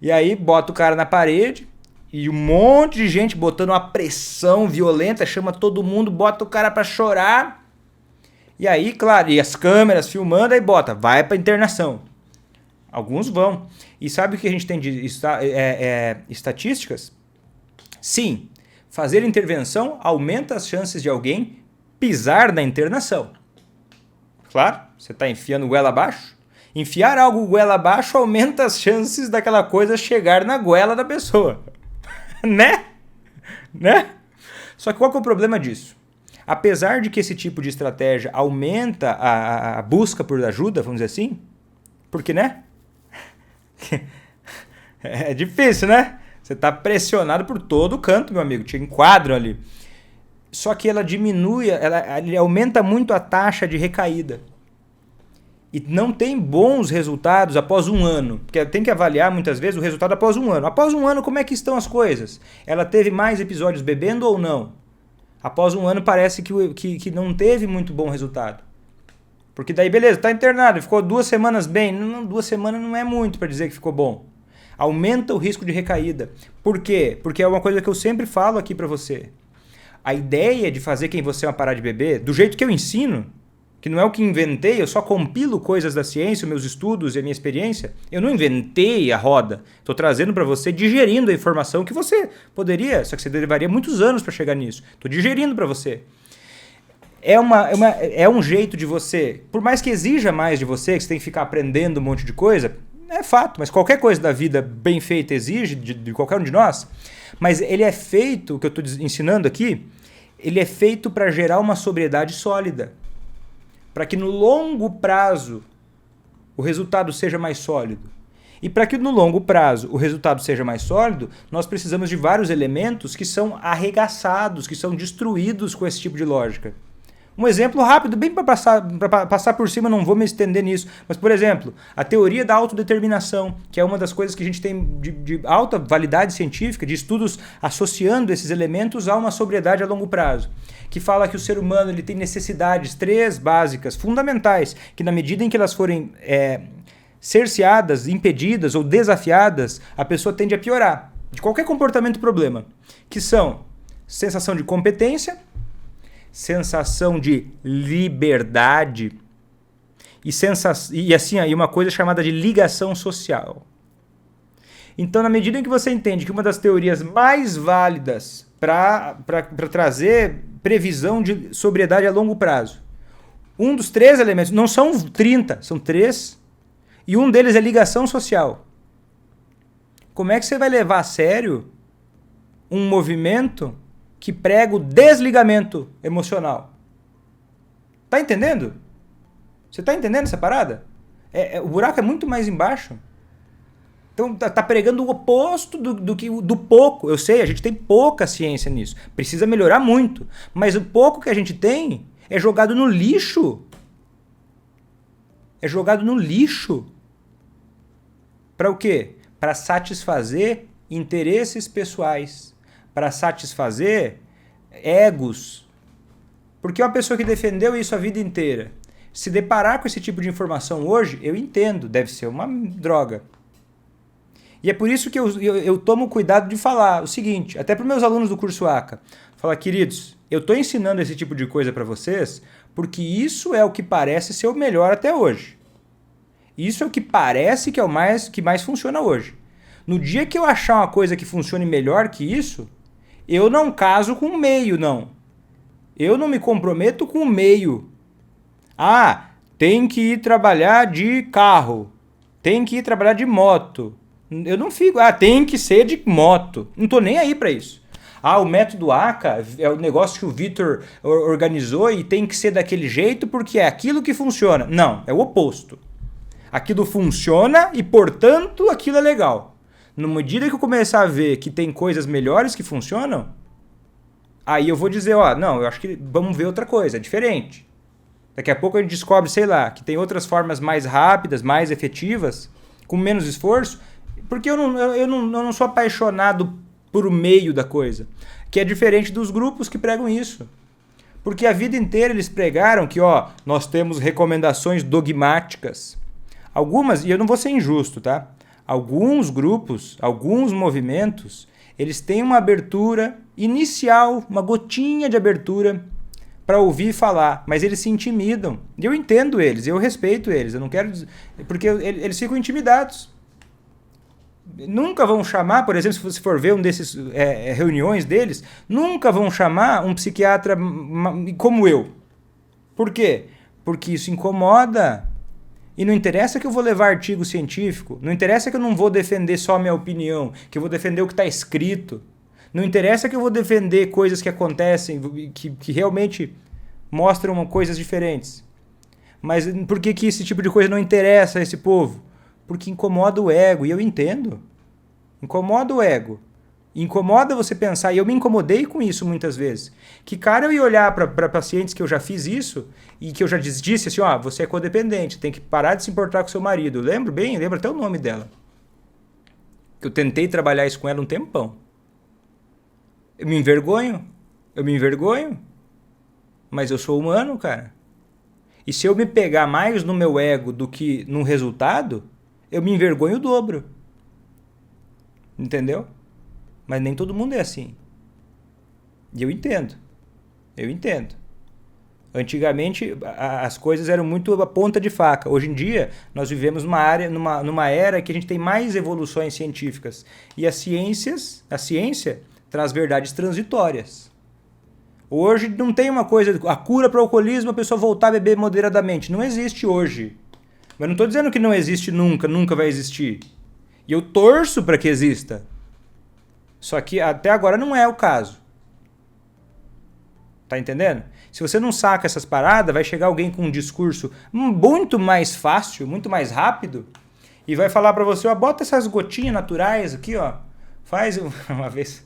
E aí bota o cara na parede e um monte de gente botando uma pressão violenta, chama todo mundo, bota o cara pra chorar. E aí, claro, e as câmeras filmando, aí bota, vai pra internação. Alguns vão. E sabe o que a gente tem de estatísticas? Sim, fazer intervenção aumenta as chances de alguém pisar na internação. Claro, você tá enfiando goela abaixo. Enfiar algo goela abaixo aumenta as chances daquela coisa chegar na goela da pessoa. Né? Só que qual que é o problema disso? Apesar de que esse tipo de estratégia aumenta a busca por ajuda, vamos dizer assim, porque, né? É difícil, né? Você tá pressionado por todo canto, meu amigo, te enquadram ali. Só que ela diminui, ela aumenta muito a taxa de recaída. E não tem bons resultados após um ano. Porque tem que avaliar muitas vezes o resultado após um ano. Após um ano, como é que estão as coisas? Ela teve mais episódios bebendo ou não? Após um ano parece que não teve muito bom resultado. Porque daí, beleza, tá internado, ficou 2 semanas bem. 2 semanas não é muito para dizer que ficou bom. Aumenta o risco de recaída. Por quê? Porque é uma coisa que eu sempre falo aqui para você. A ideia de fazer quem você ama parar de beber, do jeito que eu ensino, que não é o que inventei, eu só compilo coisas da ciência, meus estudos e a minha experiência. Eu não inventei a roda. Estou trazendo para você, digerindo a informação que você poderia, só que você levaria muitos anos para chegar nisso. Estou digerindo para você. É um jeito de você, por mais que exija mais de você, que você tem que ficar aprendendo um monte de coisa, é fato, mas qualquer coisa da vida bem feita exige de qualquer um de nós, mas ele é feito, o que eu estou ensinando aqui, ele é feito para gerar uma sobriedade sólida. Para que no longo prazo o resultado seja mais sólido. E para que no longo prazo o resultado seja mais sólido, nós precisamos de vários elementos que são arregaçados, que são destruídos com esse tipo de lógica. Um exemplo rápido, bem para passar por cima, não vou me estender nisso. Mas, por exemplo, a teoria da autodeterminação, que é uma das coisas que a gente tem de alta validade científica, de estudos associando esses elementos a uma sobriedade a longo prazo. Que fala que o ser humano ele tem necessidades 3 básicas, fundamentais, que na medida em que elas forem cerceadas, impedidas ou desafiadas, a pessoa tende a piorar. De qualquer comportamento problema. Que são sensação de competência, sensação de liberdade e uma coisa chamada de ligação social. Então, na medida em que você entende que uma das teorias mais válidas para trazer previsão de sobriedade a longo prazo, um dos 3 elementos, não são 30, são 3, e um deles é ligação social. Como é que você vai levar a sério um movimento que prega o desligamento emocional? Tá entendendo? Você tá entendendo essa parada? O buraco é muito mais embaixo. Então tá pregando o oposto do pouco. Eu sei, a gente tem pouca ciência nisso. Precisa melhorar muito. Mas o pouco que a gente tem é jogado no lixo. É jogado no lixo. Para o quê? Para satisfazer interesses pessoais. Para satisfazer egos. Porque uma pessoa que defendeu isso a vida inteira, se deparar com esse tipo de informação hoje, eu entendo, deve ser uma droga. E é por isso que eu tomo cuidado de falar o seguinte, até para os meus alunos do curso ACA, falar, queridos, eu estou ensinando esse tipo de coisa para vocês porque isso é o que parece ser o melhor até hoje. Isso é o que parece que é que mais funciona hoje. No dia que eu achar uma coisa que funcione melhor que isso, eu não caso com o meio, não. Eu não me comprometo com o meio. Ah, tem que ir trabalhar de carro. Tem que ir trabalhar de moto. Eu não fico, tem que ser de moto. Não tô nem aí para isso. O método ACA é o negócio que o Vitor organizou e tem que ser daquele jeito porque é aquilo que funciona. Não, é o oposto. Aquilo funciona e, portanto, aquilo é legal. Na medida que eu começar a ver que tem coisas melhores que funcionam, aí eu vou dizer, não, eu acho que vamos ver outra coisa, é diferente. Daqui a pouco a gente descobre, sei lá, que tem outras formas mais rápidas, mais efetivas, com menos esforço, porque eu não sou apaixonado por o meio da coisa, que é diferente dos grupos que pregam isso. Porque a vida inteira eles pregaram que, nós temos recomendações dogmáticas. Algumas, e eu não vou ser injusto, tá? Alguns grupos, alguns movimentos, eles têm uma abertura inicial, uma gotinha de abertura para ouvir falar, mas eles se intimidam. E eu entendo eles, eu respeito eles, eu não quero... Porque eles ficam intimidados. Nunca vão chamar, por exemplo, se você for ver um desses reuniões deles, nunca vão chamar um psiquiatra como eu. Por quê? Porque isso incomoda. E não interessa que eu vou levar artigo científico, não interessa que eu não vou defender só a minha opinião, que eu vou defender o que está escrito. Não interessa que eu vou defender coisas que acontecem, que realmente mostram coisas diferentes. Mas por que esse tipo de coisa não interessa a esse povo? Porque incomoda o ego, e eu entendo. Incomoda o ego. Incomoda você pensar, e eu me incomodei com isso muitas vezes. Que cara eu ia olhar para pacientes que eu já fiz isso, e que eu já disse assim, você é codependente, tem que parar de se importar com seu marido. Lembro até o nome dela. Eu tentei trabalhar isso com ela um tempão. Eu me envergonho, mas eu sou humano, cara. E se eu me pegar mais no meu ego do que no resultado, eu me envergonho o dobro. Entendeu? Mas nem todo mundo é assim. E eu entendo. Antigamente as coisas eram muito a ponta de faca. Hoje em dia nós vivemos numa era que a gente tem mais evoluções científicas. E a ciência traz verdades transitórias. Hoje não tem uma coisa, a cura para o alcoolismo, a pessoa voltar a beber moderadamente. Não existe hoje. Mas não estou dizendo que não existe nunca vai existir. E eu torço para que exista. Só que até agora não é o caso. Tá entendendo? Se você não saca essas paradas, vai chegar alguém com um discurso muito mais fácil, muito mais rápido, e vai falar para você, bota essas gotinhas naturais aqui, faz uma vez.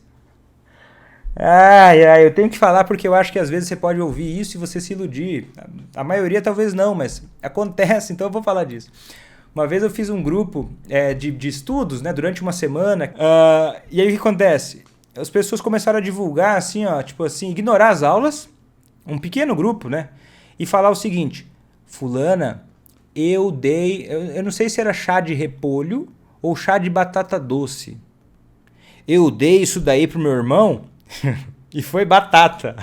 Eu tenho que falar porque eu acho que às vezes você pode ouvir isso e você se iludir. A maioria talvez não, mas acontece, então eu vou falar disso. Uma vez eu fiz um grupo de estudos, né, durante uma semana, e aí o que acontece? As pessoas começaram a divulgar, assim, ó, tipo assim, ignorar as aulas, um pequeno grupo, né, e falar o seguinte: fulana, eu não sei se era chá de repolho ou chá de batata doce. Eu dei isso daí pro meu irmão e foi batata.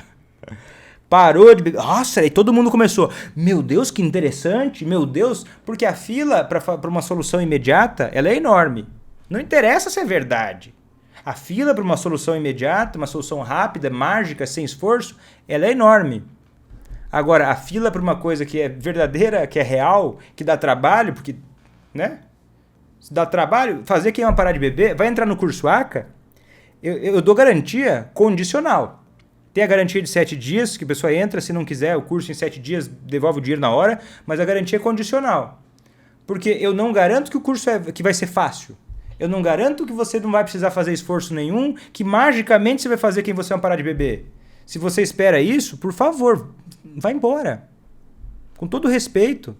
Parou de beber. Nossa, aí todo mundo começou. Meu Deus, que interessante. Meu Deus, porque a fila para uma solução imediata, ela é enorme. Não interessa se é verdade. A fila para uma solução imediata, uma solução rápida, mágica, sem esforço, ela é enorme. Agora, a fila para uma coisa que é verdadeira, que é real, que dá trabalho, porque, né? Se dá trabalho, fazer quem parar de beber, vai entrar no curso ACA, eu dou garantia condicional. Tem a garantia de 7 dias, que a pessoa entra, se não quiser o curso em 7 dias, devolve o dinheiro na hora, mas a garantia é condicional. Porque eu não garanto que o curso que vai ser fácil. Eu não garanto que você não vai precisar fazer esforço nenhum, que magicamente você vai fazer quem você vai parar de beber. Se você espera isso, por favor, vai embora. Com todo respeito.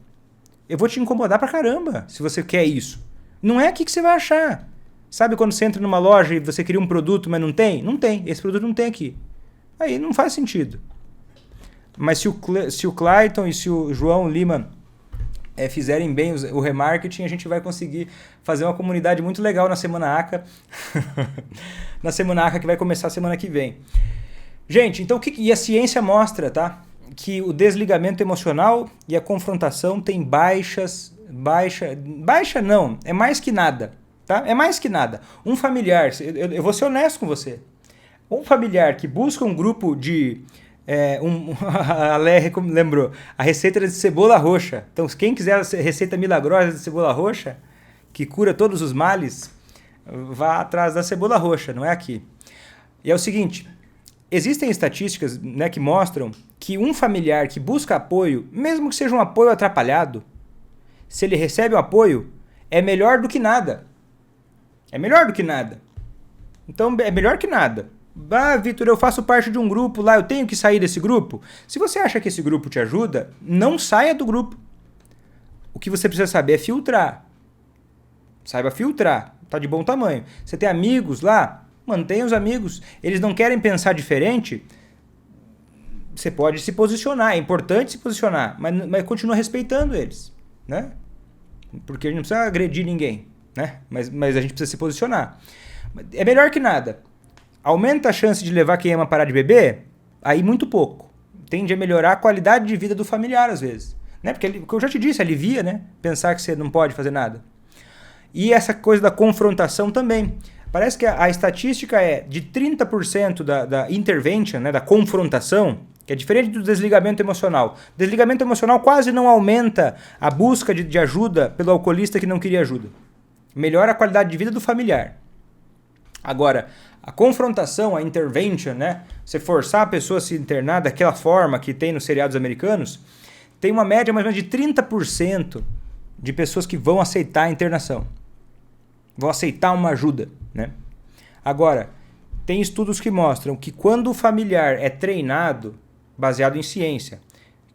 Eu vou te incomodar pra caramba se você quer isso. Não é aqui que você vai achar. Sabe quando você entra numa loja e você queria um produto, mas não tem? Não tem. Esse produto não tem aqui. Aí não faz sentido. Mas se o Clayton e se o João Lima fizerem bem o remarketing, a gente vai conseguir fazer uma comunidade muito legal na Semana ACA. Na Semana ACA que vai começar semana que vem. Gente, então e a ciência mostra, tá? Que o desligamento emocional e a confrontação têm baixa não, é mais que nada, tá? É mais que nada. Um familiar, eu vou ser honesto com você, um familiar que busca um grupo de, a Lé lembrou, a receita de cebola roxa. Então, quem quiser a receita milagrosa de cebola roxa, que cura todos os males, vá atrás da cebola roxa, não é aqui. E é o seguinte, existem estatísticas, né, que mostram que um familiar que busca apoio, mesmo que seja um apoio atrapalhado, se ele recebe o apoio, é melhor do que nada. É melhor do que nada. Então, é melhor que nada. Ah, Vitor, eu faço parte de um grupo lá, eu tenho que sair desse grupo? Se você acha que esse grupo te ajuda, não saia do grupo. O que você precisa saber é filtrar. Saiba filtrar. Tá de bom tamanho. Você tem amigos lá? Mantenha os amigos. Eles não querem pensar diferente? Você pode se posicionar. É importante se posicionar, mas continua respeitando eles, né? Porque a gente não precisa agredir ninguém, né? Mas a gente precisa se posicionar. É melhor que nada. Aumenta a chance de levar quem ama a parar de beber? Aí muito pouco. Tende a melhorar a qualidade de vida do familiar às vezes, né? Porque eu já te disse, alivia, né? Pensar que você não pode fazer nada. E essa coisa da confrontação também. Parece que a estatística é de 30% da intervention, né, da confrontação, que é diferente do desligamento emocional. Desligamento emocional quase não aumenta a busca de ajuda pelo alcoolista que não queria ajuda. Melhora a qualidade de vida do familiar. Agora, a confrontação, a intervention, né, você forçar a pessoa a se internar daquela forma que tem nos seriados americanos, tem uma média mais ou menos de 30% de pessoas que vão aceitar a internação. Vão aceitar uma ajuda, né? Agora, tem estudos que mostram que quando o familiar é treinado, baseado em ciência.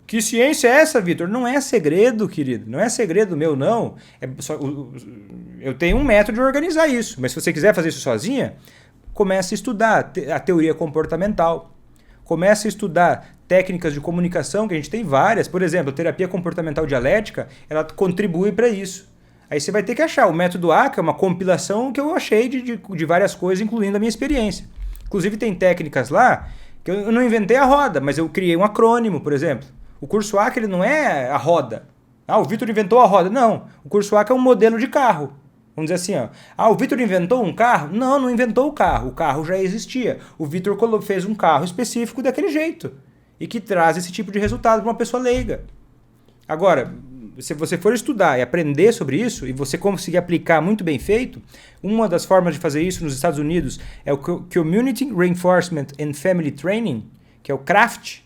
Que ciência é essa, Vitor? Não é segredo, querido. Não é segredo meu, não. Eu tenho um método de organizar isso. Mas se você quiser fazer isso sozinha, comece a estudar a teoria comportamental. Comece a estudar técnicas de comunicação, que a gente tem várias. Por exemplo, a terapia comportamental dialética, ela contribui para isso. Aí você vai ter que achar. O método ACA é uma compilação que eu achei de várias coisas, incluindo a minha experiência. Inclusive tem técnicas lá que eu não inventei a roda, mas eu criei um acrônimo, por exemplo. O curso ACA ele não é a roda. Ah, o Vitor inventou a roda. Não, o curso ACA é um modelo de carro. Vamos dizer assim, ó. Ah, o Vitor inventou um carro? Não, não inventou o carro já existia. O Vitor fez um carro específico daquele jeito e que traz esse tipo de resultado para uma pessoa leiga. Agora, se você for estudar e aprender sobre isso e você conseguir aplicar muito bem feito, uma das formas de fazer isso nos Estados Unidos é o Community Reinforcement and Family Training, que é o CRAFT.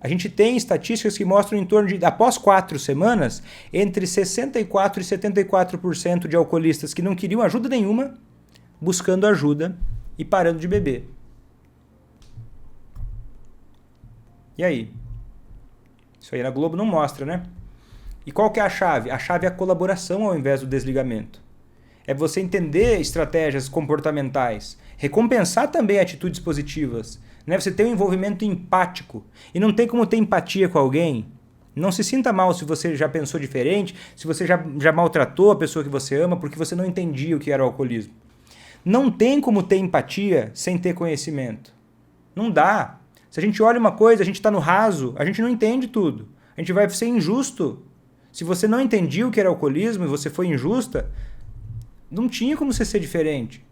A gente tem estatísticas que mostram em torno de, após 4 semanas, entre 64% e 74% de alcoolistas que não queriam ajuda nenhuma, buscando ajuda e parando de beber. E aí? Isso aí na Globo não mostra, né? E qual que é a chave? A chave é a colaboração ao invés do desligamento. É você entender estratégias comportamentais, recompensar também atitudes positivas, né? Você ter um envolvimento empático. E não tem como ter empatia com alguém. Não se sinta mal se você já pensou diferente, se você já maltratou a pessoa que você ama porque você não entendia o que era o alcoolismo. Não tem como ter empatia sem ter conhecimento. Não dá. Se a gente olha uma coisa, a gente está no raso, a gente não entende tudo. A gente vai ser injusto. Se você não entendia o que era alcoolismo e você foi injusta, não tinha como você ser diferente.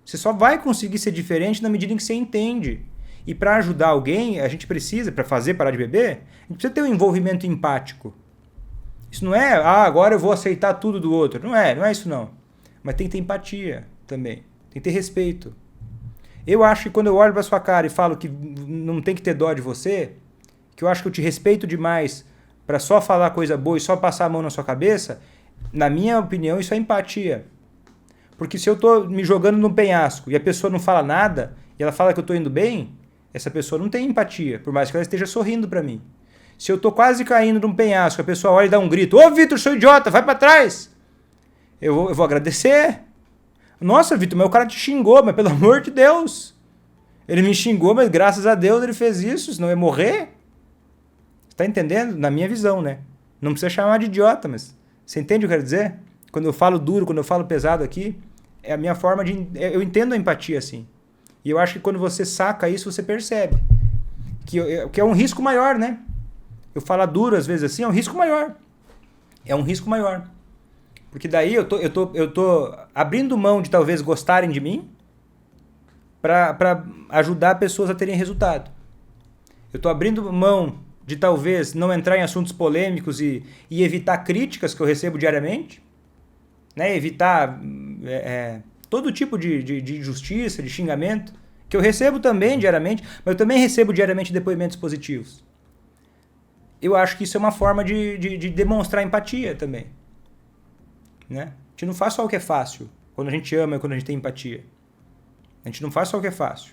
Você só vai conseguir ser diferente na medida em que você entende. E para ajudar alguém, a gente precisa, para fazer parar de beber, a gente precisa ter um envolvimento empático. Isso não é, agora eu vou aceitar tudo do outro. Não é isso não. Mas tem que ter empatia também. Tem que ter respeito. Eu acho que quando eu olho para sua cara e falo que não tem que ter dó de você, que eu acho que eu te respeito demais para só falar coisa boa e só passar a mão na sua cabeça, na minha opinião, isso é empatia. Porque se eu estou me jogando num penhasco e a pessoa não fala nada, e ela fala que eu estou indo bem, essa pessoa não tem empatia, por mais que ela esteja sorrindo para mim. Se eu estou quase caindo num penhasco, a pessoa olha e dá um grito, ô Vitor, seu idiota, vai para trás! Eu vou agradecer. Nossa, Vitor, mas o cara te xingou, mas pelo amor de Deus. Ele me xingou, mas graças a Deus ele fez isso, senão eu ia morrer. Você tá entendendo? Na minha visão, né? Não precisa chamar de idiota, mas você entende o que eu quero dizer? Quando eu falo duro, quando eu falo pesado aqui, é a minha forma de... Eu entendo a empatia assim. E eu acho que quando você saca isso, você percebe. Que é um risco maior, né? Eu falar duro às vezes assim, é um risco maior. É um risco maior. Porque daí eu tô abrindo mão de talvez gostarem de mim para ajudar pessoas a terem resultado. Eu tô abrindo mão de talvez não entrar em assuntos polêmicos e evitar críticas que eu recebo diariamente, né? Evitar todo tipo de injustiça, de xingamento, que eu recebo também diariamente, mas eu também recebo diariamente depoimentos positivos. Eu acho que isso é uma forma de demonstrar empatia também. Né? A gente não faz só o que é fácil, quando a gente ama e quando a gente tem empatia. A gente não faz só o que é fácil.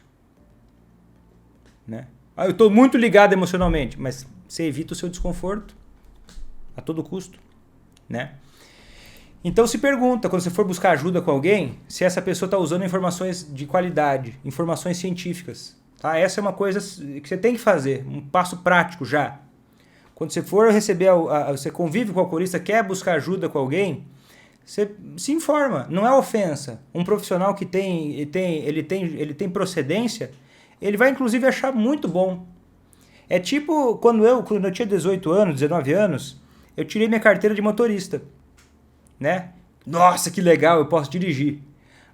Né? Eu estou muito ligado emocionalmente, mas você evita o seu desconforto a todo custo. Né? Então se pergunta, quando você for buscar ajuda com alguém, se essa pessoa está usando informações de qualidade, informações científicas. Tá? Essa é uma coisa que você tem que fazer, um passo prático já. Quando você for receber, você convive com o alcoolista, quer buscar ajuda com alguém, você se informa, não é ofensa. Um profissional que ele tem procedência, ele vai inclusive achar muito bom. É tipo quando eu tinha 18 anos, 19 anos, eu tirei minha carteira de motorista. Né? Nossa, que legal, eu posso dirigir.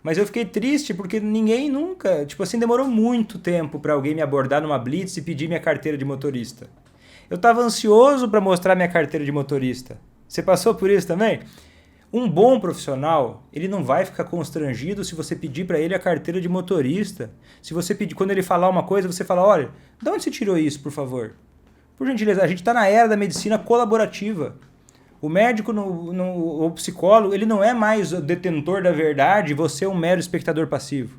Mas eu fiquei triste porque ninguém nunca, demorou muito tempo para alguém me abordar numa blitz e pedir minha carteira de motorista. Eu estava ansioso para mostrar minha carteira de motorista. Você passou por isso também? Um bom profissional, ele não vai ficar constrangido se você pedir para ele a carteira de motorista. Se você pedir, quando ele falar uma coisa, você fala, olha, de onde você tirou isso, por favor? Por gentileza, a gente está na era da medicina colaborativa. O médico, o psicólogo, ele não é mais o detentor da verdade, você é um mero espectador passivo.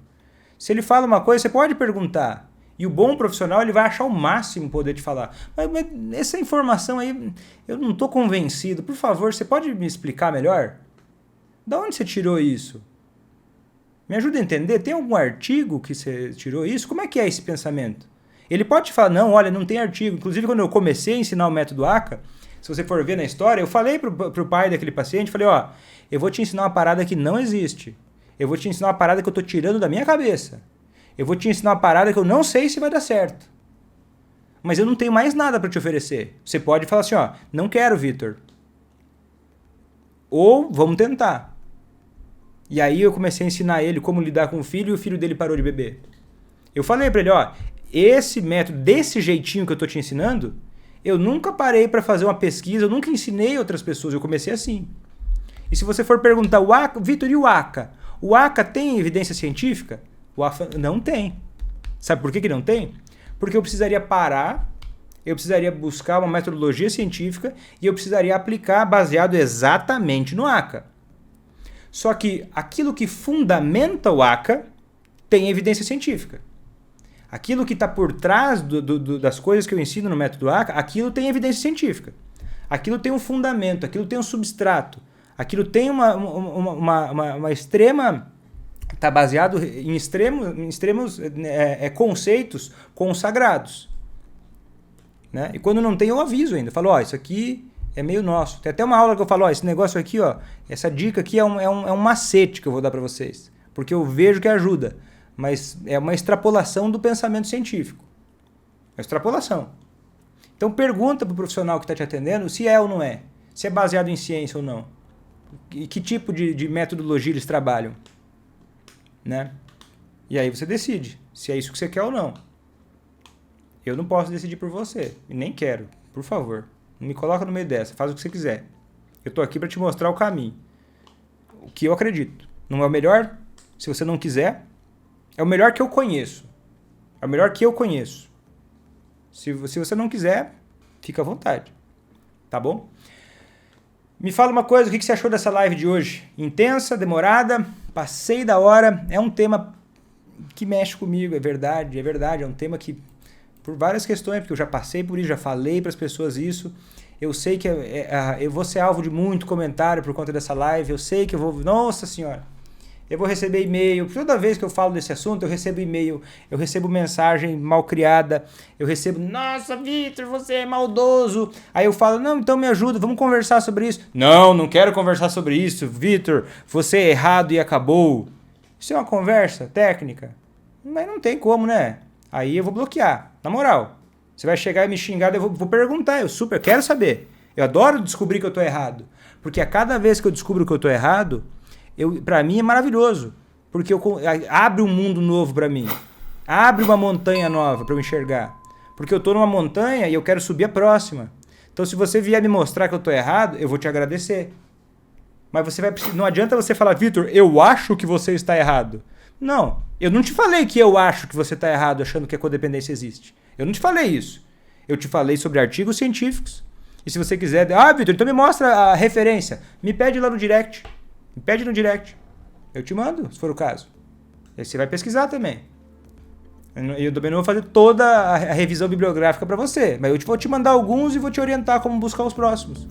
Se ele fala uma coisa, você pode perguntar. E o bom profissional, ele vai achar o máximo poder te falar. Mas essa informação aí, eu não estou convencido. Por favor, você pode me explicar melhor? Da onde você tirou isso? Me ajuda a entender. Tem algum artigo que você tirou isso? Como é que é esse pensamento? Ele pode te falar, não, olha, não tem artigo. Inclusive, quando eu comecei a ensinar o método ACA, se você for ver na história, eu falei pro pai daquele paciente, falei, eu vou te ensinar uma parada que não existe. Eu vou te ensinar uma parada que eu estou tirando da minha cabeça. Eu vou te ensinar uma parada que eu não sei se vai dar certo. Mas eu não tenho mais nada para te oferecer. Você pode falar assim, não quero, Vitor. Ou vamos tentar. E aí eu comecei a ensinar ele como lidar com o filho e o filho dele parou de beber. Eu falei para ele, esse método, desse jeitinho que eu estou te ensinando, eu nunca parei para fazer uma pesquisa, eu nunca ensinei outras pessoas, eu comecei assim. E se você for perguntar, Vitor, e o ACA? O ACA tem evidência científica? O ACA não tem. Sabe por que não tem? Porque eu precisaria parar, eu precisaria buscar uma metodologia científica e eu precisaria aplicar baseado exatamente no ACA. Só que aquilo que fundamenta o ACA tem evidência científica. Aquilo que está por trás das coisas que eu ensino no método ACA, aquilo tem evidência científica. Aquilo tem um fundamento, aquilo tem um substrato. Aquilo tem uma extrema... Está baseado em extremos conceitos consagrados. Né? E quando não tem, eu aviso ainda. Falo, isso aqui é meio nosso. Tem até uma aula que eu falo, esse negócio aqui, essa dica aqui é um macete que eu vou dar para vocês. Porque eu vejo que ajuda. Mas é uma extrapolação do pensamento científico. É extrapolação. Então pergunta para o profissional que está te atendendo se é ou não é. Se é baseado em ciência ou não. E que tipo de metodologia eles trabalham. Né? E aí você decide se é isso que você quer ou não. Eu não posso decidir por você. E nem quero. Por favor. Não me coloca no meio dessa. Faz o que você quiser. Eu estou aqui para te mostrar o caminho. O que eu acredito. Não é o melhor? Se você não quiser... É o melhor que eu conheço. É o melhor que eu conheço. Se você não quiser, fica à vontade. Tá bom? Me fala uma coisa, o que você achou dessa live de hoje? Intensa, demorada, passei da hora. É um tema que mexe comigo, é verdade. É um tema que, por várias questões, porque eu já passei por isso, já falei para as pessoas isso. Eu sei que eu vou ser alvo de muito comentário por conta dessa live. Eu sei que eu vou... Nossa Senhora! Eu vou receber e-mail. Toda vez que eu falo desse assunto, eu recebo e-mail, eu recebo mensagem mal criada, eu recebo, nossa, Vitor, você é maldoso. Aí eu falo, não, então me ajuda, vamos conversar sobre isso. Não quero conversar sobre isso, Vitor, você é errado e acabou. Isso é uma conversa técnica? Mas não tem como, né? Aí eu vou bloquear, na moral. Você vai chegar e me xingar, eu vou perguntar, eu quero saber. Eu adoro descobrir que eu tô errado. Porque a cada vez que eu descubro que eu tô errado... Para mim é maravilhoso, porque abre um mundo novo para mim, abre uma montanha nova para eu enxergar, porque eu estou numa montanha e eu quero subir a próxima. Então se você vier me mostrar que eu estou errado, eu vou te agradecer. Mas não adianta você falar, Vitor, eu acho que você está errado. Não, eu não te falei que eu acho que você está errado achando que a codependência existe. Eu não te falei isso. Eu te falei sobre artigos científicos. E se você quiser, Vitor, então me mostra a referência, me pede lá no direct. Me pede no direct. Eu te mando, se for o caso. Aí você vai pesquisar também. Eu também não vou fazer toda a revisão bibliográfica para você. Mas eu vou te mandar alguns e vou te orientar como buscar os próximos.